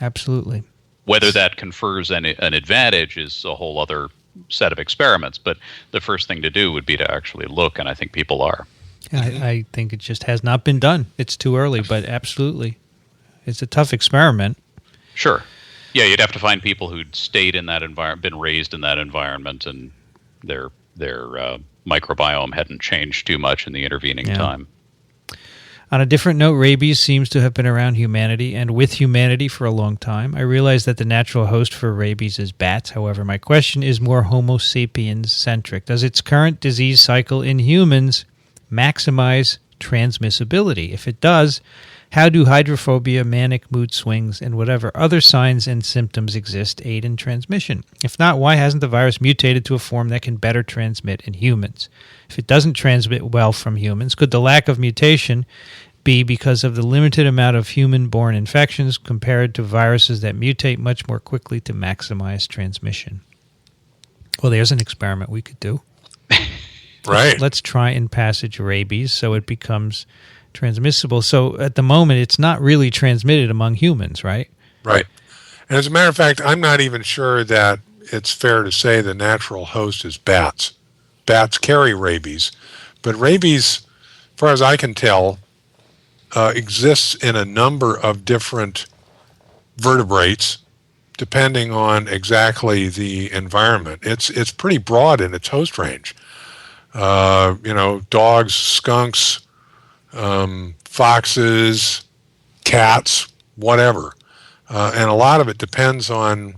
Absolutely. Whether that confers an advantage is a whole other set of experiments, but the first thing to do would be to actually look, and I think people are. I think it just has not been done. It's too early, but absolutely. It's a tough experiment. Sure. Yeah, you'd have to find people who'd stayed in that environment, been raised in that environment, and their microbiome hadn't changed too much in the intervening time. On a different note, rabies seems to have been around humanity and with humanity for a long time. I realize that the natural host for rabies is bats. However, my question is more Homo sapiens-centric. Does its current disease cycle in humans maximize transmissibility? If it does, how do hydrophobia, manic mood swings, and whatever other signs and symptoms exist aid in transmission? If not, why hasn't the virus mutated to a form that can better transmit in humans? If it doesn't transmit well from humans, could the lack of mutation be because of the limited amount of human-borne infections compared to viruses that mutate much more quickly to maximize transmission? Well, there's an experiment we could do. Right. Let's try and passage rabies so it becomes transmissible. So at the moment, it's not really transmitted among humans, right? Right. And as a matter of fact, I'm not even sure that it's fair to say the natural host is bats. Bats carry rabies, but rabies, as far as I can tell, exists in a number of different vertebrates, depending on exactly the environment. It's pretty broad in its host range. Dogs, skunks, foxes, cats, whatever, and a lot of it depends on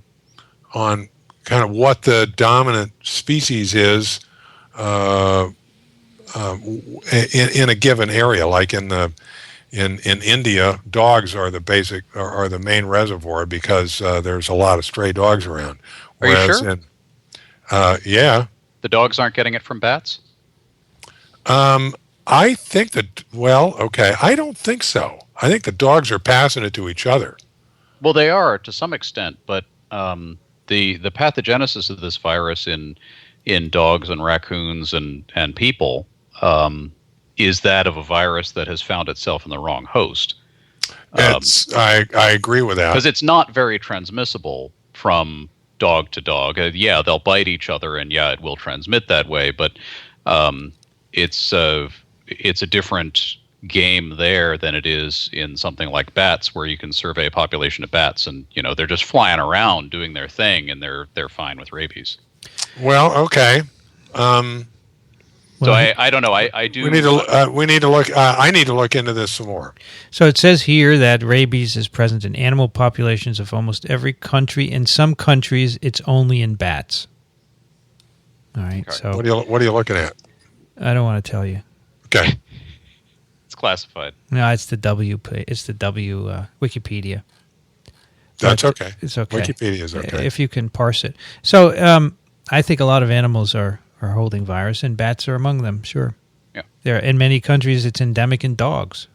kind of what the dominant species is in a given area. Like in India, dogs are the main reservoir because there's a lot of stray dogs around. Whereas you sure? Yeah, the dogs aren't getting it from bats. I think that, I don't think so. I think the dogs are passing it to each other. Well, they are to some extent, but the pathogenesis of this virus in dogs and raccoons and people is that of a virus that has found itself in the wrong host. I agree with that. Because it's not very transmissible from dog to dog. They'll bite each other, and it will transmit that way, but it's a different game there than it is in something like bats, where you can survey a population of bats and they're just flying around doing their thing and they're fine with rabies. Well, okay. So I don't know. I do. We need to look. I need to look into this some more. So it says here that rabies is present in animal populations of almost every country. In some countries, it's only in bats. All right. Okay. So what are you looking at? I don't want to tell you. Okay. It's classified. No, it's the W. It's the W Wikipedia. That's okay. It's okay. Wikipedia is okay if you can parse it. So I think a lot of animals are holding virus, and bats are among them. Sure. Yeah. There in many countries, it's endemic in dogs.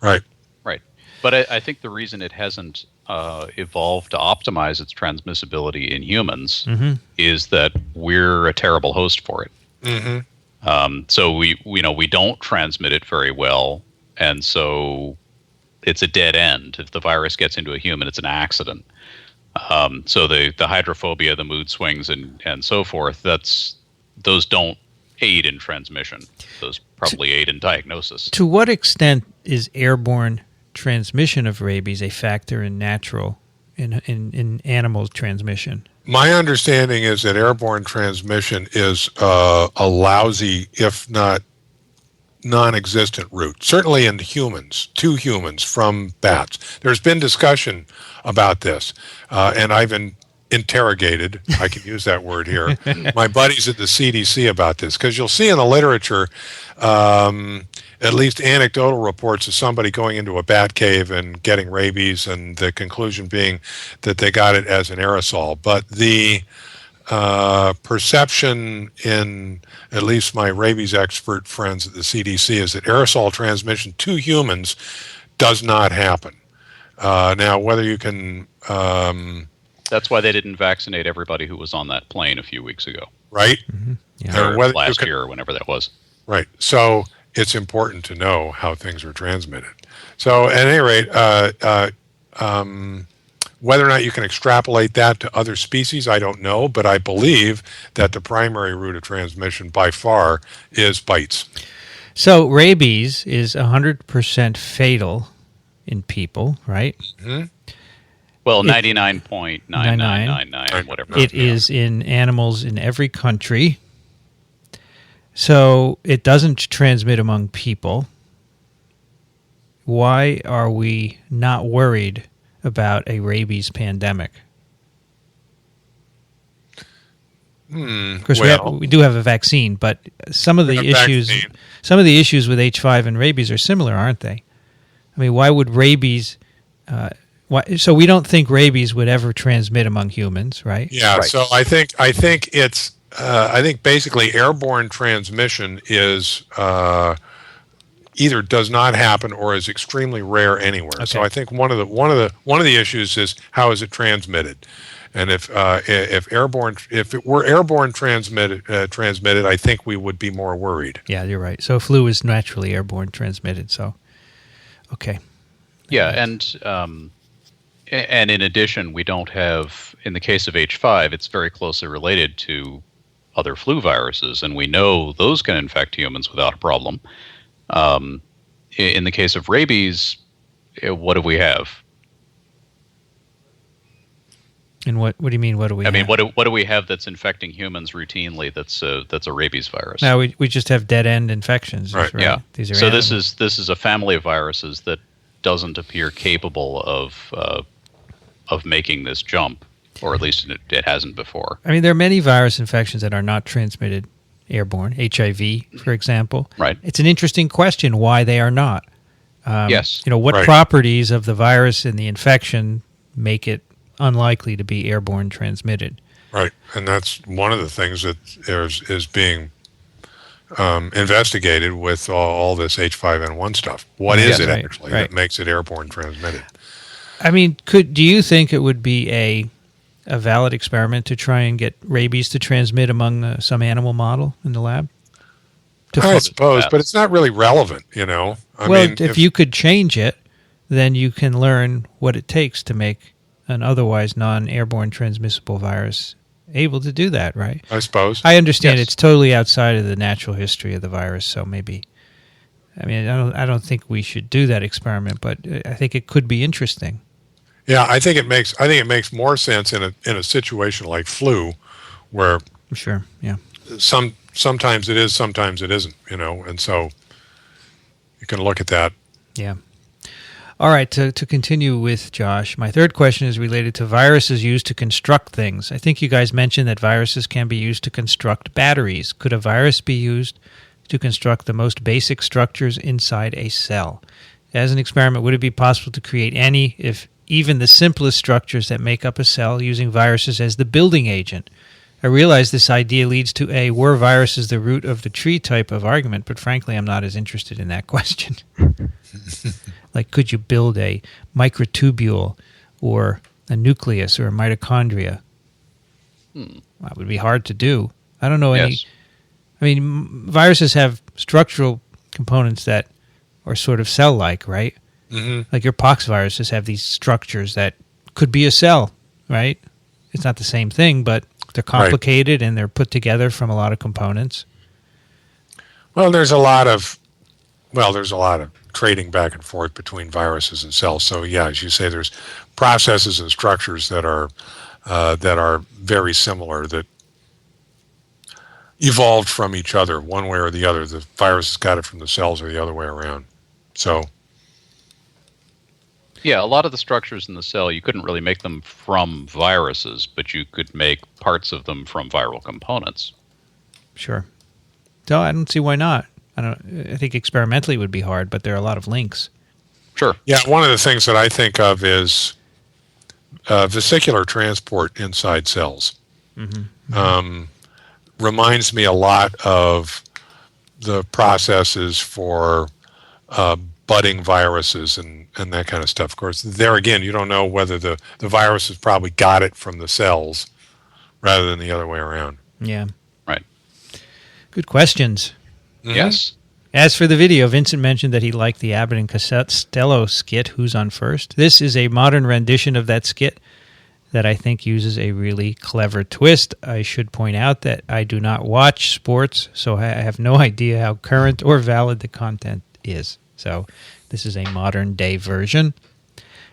Right. Right. But I think the reason it hasn't evolved to optimize its transmissibility in humans is that we're a terrible host for it. Mm-hmm. So we don't transmit it very well, and so it's a dead end. If the virus gets into a human, it's an accident. So the hydrophobia, the mood swings, and so forth, those don't aid in transmission. Those probably aid in diagnosis. To what extent is airborne transmission of rabies a factor in animal transmission? My understanding is that airborne transmission is a lousy, if not non-existent route, certainly in humans, to humans from bats. There's been discussion about this, and I've interrogated, I can use that word here, my buddies at the CDC about this, because you'll see in the literature at least anecdotal reports of somebody going into a bat cave and getting rabies, and the conclusion being that they got it as an aerosol. But the perception in at least my rabies expert friends at the CDC is that aerosol transmission to humans does not happen. Now, whether you can... That's why they didn't vaccinate everybody who was on that plane a few weeks ago. Right? Mm-hmm. Yeah. Or last year or whenever that was. Right. So it's important to know how things are transmitted. So at any rate, whether or not you can extrapolate that to other species, I don't know, but I believe that the primary route of transmission by far is bites. So rabies is 100% fatal in people, right? Mm-hmm. Well, 99.9999, whatever. It is in animals in every country. So it doesn't transmit among people. Why are we not worried about a rabies pandemic? Of course, we do have a vaccine, but some of the issues with H5 and rabies are similar, aren't they? I mean, why would rabies? So we don't think rabies would ever transmit among humans, right? Yeah. Right. So I think it's I think basically airborne transmission is either does not happen or is extremely rare anywhere. Okay. So I think one of the issues is how is it transmitted, and if it were airborne transmitted, I think we would be more worried. Yeah, you're right. So flu is naturally airborne transmitted. So, okay. Yeah, and in addition, we don't have, in the case of H5, it's very closely related to other flu viruses, and we know those can infect humans without a problem. In the case of rabies, what do we have? And what do you mean? What do we? I mean, what do we have that's infecting humans routinely? That's a rabies virus. No, we just have dead end infections. Right. Yeah. These are so animals. this is a family of viruses that doesn't appear capable of making this jump, or at least it hasn't before. I mean, there are many virus infections that are not transmitted airborne. HIV, for example. Right. It's an interesting question why they are not. Yes. What properties of the virus and the infection make it unlikely to be airborne transmitted? Right, and that's one of the things that is being investigated with all this H5N1 stuff. What is it actually that makes it airborne transmitted? I mean, do you think it would be a valid experiment to try and get rabies to transmit among some animal model in the lab? I suppose, but it's not really relevant, I mean, if you could change it, then you can learn what it takes to make an otherwise non-airborne transmissible virus able to do that, right? I suppose. I understand it's totally outside of the natural history of the virus, so maybe. I mean, I don't think we should do that experiment, but I think it could be interesting. Yeah, I think it makes more sense in a situation like flu, where sure, yeah, sometimes it is, sometimes it isn't, and so you can look at that. Yeah. All right, to continue with Josh, my third question is related to viruses used to construct things. I think you guys mentioned that viruses can be used to construct batteries. Could a virus be used to construct the most basic structures inside a cell? As an experiment, would it be possible to create any, if even the simplest structures that make up a cell using viruses as the building agent? I realize this idea leads to a were viruses the root of the tree type of argument, but frankly, I'm not as interested in that question. Like, could you build a microtubule or a nucleus or a mitochondria? That would be hard to do. I don't know any. I mean, viruses have structural components that are sort of cell-like, right? Mm-hmm. Like your pox viruses have these structures that could be a cell, right? It's not the same thing, but they're complicated and they're put together from a lot of components. Well, there's a lot of trading back and forth between viruses and cells. So yeah, as you say, there's processes and structures that are very similar that evolved from each other one way or the other. The virus got it from the cells or the other way around. So yeah, a lot of the structures in the cell, you couldn't really make them from viruses, but you could make parts of them from viral components. Sure. So I don't see why not. I think experimentally it would be hard, but there are a lot of links. Sure. Yeah, one of the things that I think of is vesicular transport inside cells. Mm-hmm. Reminds me a lot of the processes for budding viruses and that kind of stuff. Of course, there again, you don't know whether the virus has probably got it from the cells rather than the other way around. Yeah. Right. Good questions. Mm-hmm. Yes. As for the video, Vincent mentioned that he liked the Abbott and Costello skit, Who's on First? This is a modern rendition of that skit that I think uses a really clever twist. I should point out that I do not watch sports, so I have no idea how current or valid the content is. So this is a modern-day version.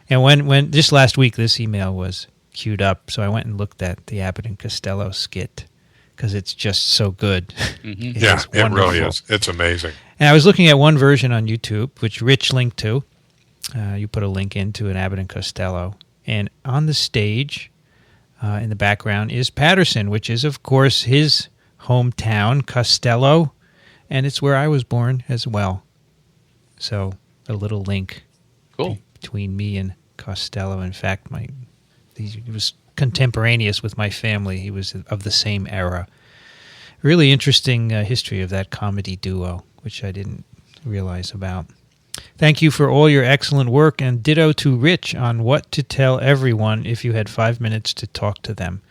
And when just last week, this email was queued up, so I went and looked at the Abbott and Costello skit because it's just so good. Mm-hmm. Yeah, it really is. It's amazing. And I was looking at one version on YouTube, which Rich linked to. You put a link into an Abbott and Costello. And on the stage, in the background, is Patterson, which is, of course, his hometown, Costello. And it's where I was born as well. So a little link between me and Costello. In fact, he was contemporaneous with my family. He was of the same era. Really interesting history of that comedy duo, which I didn't realize about. Thank you for all your excellent work, and ditto to Rich on what to tell everyone if you had 5 minutes to talk to them.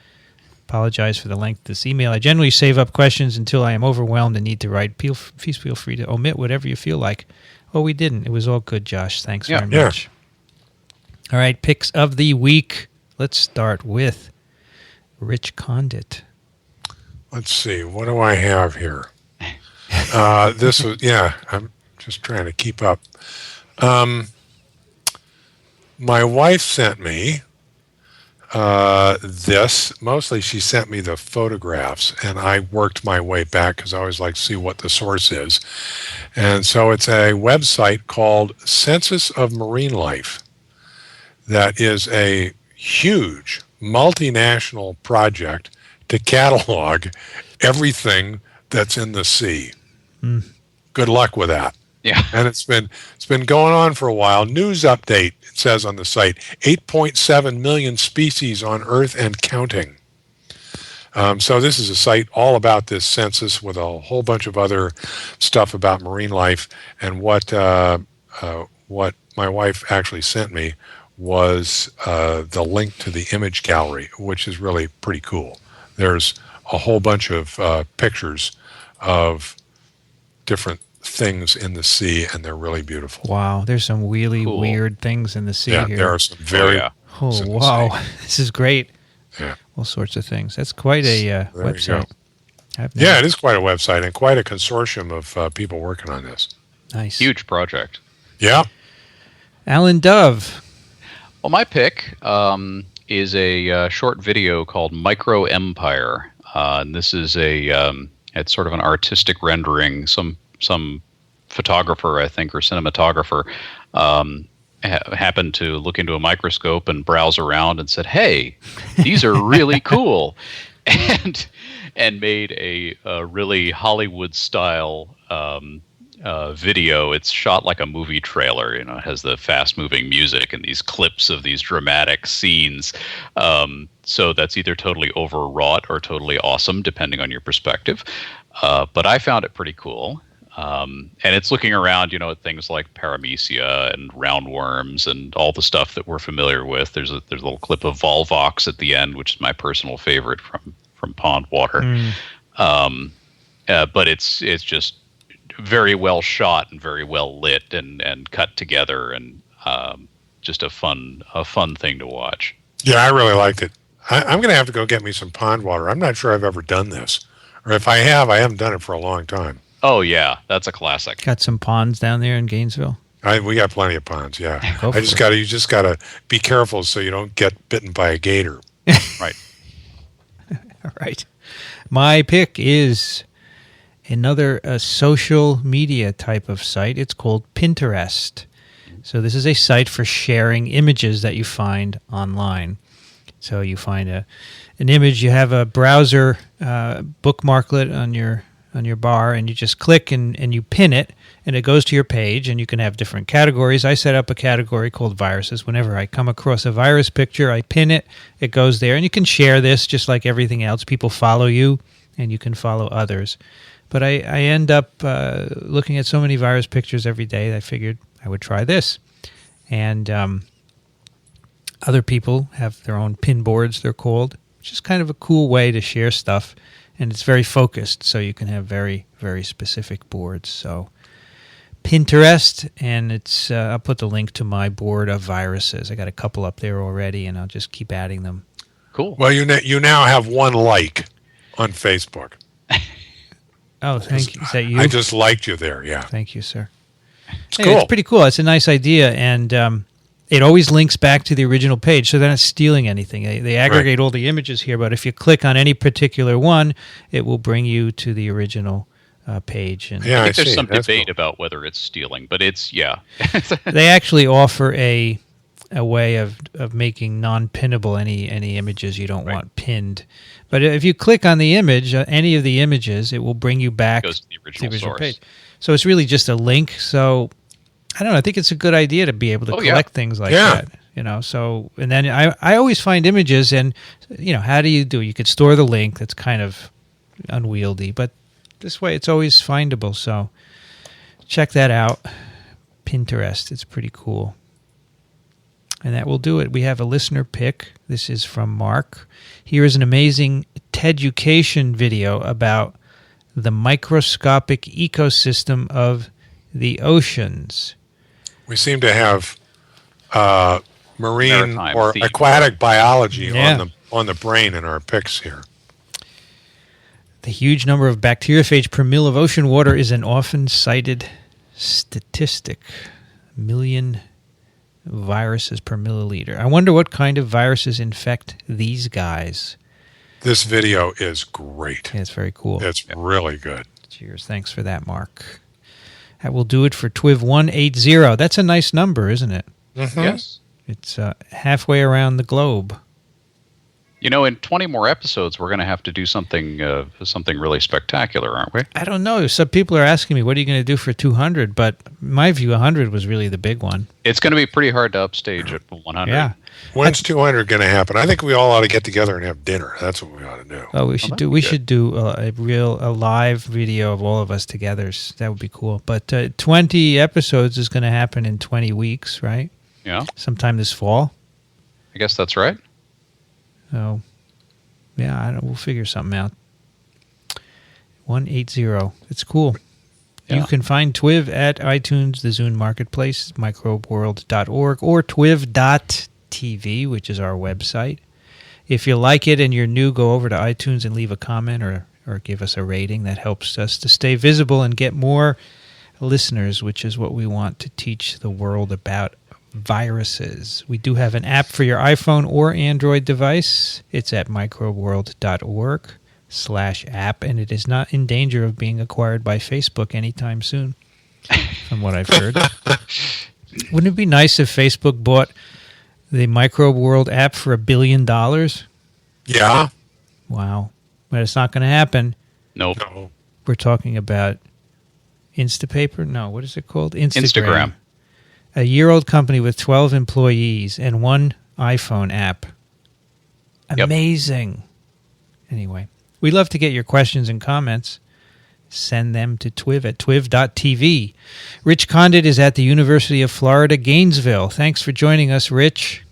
Apologize for the length of this email. I generally save up questions until I am overwhelmed and need to write. Please feel free to omit whatever you feel like. Oh, we didn't. It was all good, Josh. Thanks very much. All right, picks of the week. Let's start with Rich Condit. Let's see. What do I have here? This was, I'm just trying to keep up. My wife sent me this. Mostly she sent me the photographs, and I worked my way back because I always like to see what the source is. And so it's a website called Census of Marine Life that is a huge multinational project to catalog everything that's in the sea. Good luck with that. Yeah. And it's been going on for a while. News update, it says on the site, 8.7 million species on Earth and counting. So this is a site all about this census with a whole bunch of other stuff about marine life. And what my wife actually sent me was the link to the image gallery, which is really pretty cool. There's a whole bunch of pictures of different things in the sea, and they're really beautiful. Wow, there's some really weird things in the sea here. There are some very... Oh, wow. This is great. Yeah. All sorts of things. That's quite a website. It is quite a website and quite a consortium of people working on this. Nice. Huge project. Yeah. Alan Dove. Well, my pick is a short video called Micro Empire. And this is it's sort of an artistic rendering. Some photographer, I think, or cinematographer happened to look into a microscope and browse around and said, "Hey, these are really cool," and made a really Hollywood-style video. It's shot like a movie trailer. It has the fast-moving music and these clips of these dramatic scenes. So that's either totally overwrought or totally awesome, depending on your perspective. But I found it pretty cool. And it's looking around, at things like paramecia and roundworms and all the stuff that we're familiar with. There's a little clip of Volvox at the end, which is my personal favorite from pond water. But it's just very well shot and very well lit and cut together, and just a fun thing to watch. Yeah, I really liked it. I'm going to have to go get me some pond water. I'm not sure I've ever done this, or if I have, I haven't done it for a long time. Oh yeah, that's a classic. Got some ponds down there in Gainesville? We got plenty of ponds. Yeah, you just gotta be careful so you don't get bitten by a gator. Right. All right. My pick is another social media type of site. It's called Pinterest. So this is a site for sharing images that you find online. So you find an image, you have a browser bookmarklet on your bar, and you just click and you pin it, and it goes to your page, and you can have different categories. I set up a category called viruses. Whenever I come across a virus picture, I pin it, it goes there, and you can share this just like everything else. People follow you, and you can follow others. But I end up looking at so many virus pictures every day that I figured I would try this. And other people have their own pin boards, they're called, which is kind of a cool way to share stuff. And it's very focused, so you can have very, very specific boards. So Pinterest, and it's I'll put the link to my board of viruses. I got a couple up there already, and I'll just keep adding them. Cool. Well, you now have one like on Facebook. Oh, thank you. Is that you? I just liked you there, yeah. Thank you, sir. It's cool. It's pretty cool. It's a nice idea, and it always links back to the original page, so they're not stealing anything. They aggregate all the images here, but if you click on any particular one, it will bring you to the original page. And I think there's some debate about whether it's stealing, but it's, they actually offer a way of making non-pinnable any images you don't want pinned. But if you click on the image, any of the images, it will bring you back to the original source. Page. So it's really just a link. So I don't know. I think it's a good idea to be able to collect things like that. So, and then I always find images, and how do you do? You could store the link. That's kind of unwieldy, but this way it's always findable. So check that out. Pinterest. It's pretty cool. And that will do it. We have a listener pick. This is from Mark. Here is an amazing TEDucation video about the microscopic ecosystem of the oceans. We seem to have marine Maritime or theme. aquatic biology on the brain in our picks here. The huge number of bacteriophage per mil of ocean water is an often cited statistic. Million viruses per milliliter. I wonder what kind of viruses infect these guys. This video is great. Yeah, it's very cool. It's really good. Cheers. Thanks for that, Mark. That will do it for TWiV 180. That's a nice number, isn't it? Mm-hmm. Yes. It's halfway around the globe. In 20 more episodes, we're going to have to do something really spectacular, aren't we? I don't know. Some people are asking me, what are you going to do for 200? But in my view, 100 was really the big one. It's going to be pretty hard to upstage at 100. Yeah. When's 200 going to happen? I think we all ought to get together and have dinner. That's what we ought to do. Oh, we should do a live video of all of us together. That would be cool. But 20 episodes is going to happen in 20 weeks, right? Yeah. Sometime this fall. I guess that's right. So, yeah, we'll figure something out. 180. It's cool. Yeah. You can find TWiV at iTunes, the Zune Marketplace, microbeworld.org, or twiv.tv, which is our website. If you like it and you're new, go over to iTunes and leave a comment or give us a rating. That helps us to stay visible and get more listeners, which is what we want to teach the world about viruses. We do have an app for your iPhone or Android device. It's at microbeworld.org/app, and it is not in danger of being acquired by Facebook anytime soon, from what I've heard. Wouldn't it be nice if Facebook bought the Microbe World app for $1 billion? Yeah. Wow. But it's not going to happen. Nope. No. We're talking about Instapaper? No, what is it called? Instagram. A year-old company with 12 employees and one iPhone app. Amazing. Yep. Anyway, we'd love to get your questions and comments. Send them to TWiV at twiv.tv. Rich Condit is at the University of Florida, Gainesville. Thanks for joining us, Rich.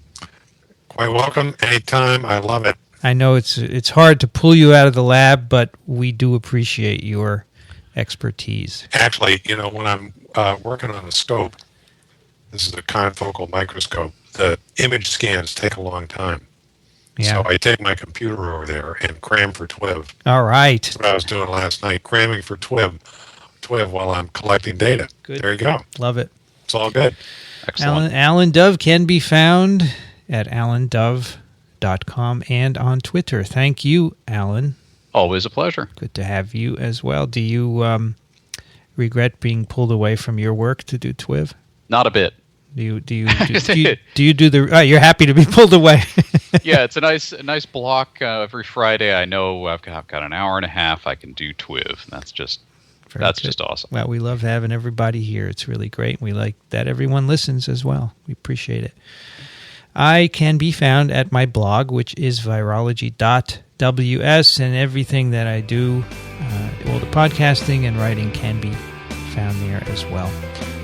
Quite welcome. Anytime. I love it. I know it's hard to pull you out of the lab, but we do appreciate your expertise. Actually, when I'm working on a scope, this is a confocal microscope, the image scans take a long time. Yeah. So I take my computer over there and cram for TWiV. All right. That's what I was doing last night, cramming for TWiV while I'm collecting data. Good. There you go. Love it. It's all good. Excellent. Alan Dove can be found at alandove.com and on Twitter. Thank you, Alan. Always a pleasure. Good to have you as well. Do you regret being pulled away from your work to do TWiV? Not a bit. Do you do the? You're happy to be pulled away. Yeah, it's a nice block every Friday. I know I've got an hour and a half. I can do TWiV. That's just awesome. Well, we love having everybody here. It's really great. We like that everyone listens as well. We appreciate it. I can be found at my blog, which is virology.ws, and everything that I do, all the podcasting and writing can be found there as well.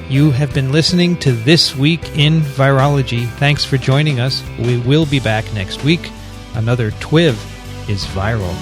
You have been listening to This Week in Virology. Thanks for joining us. We will be back next week. Another TWiV is viral.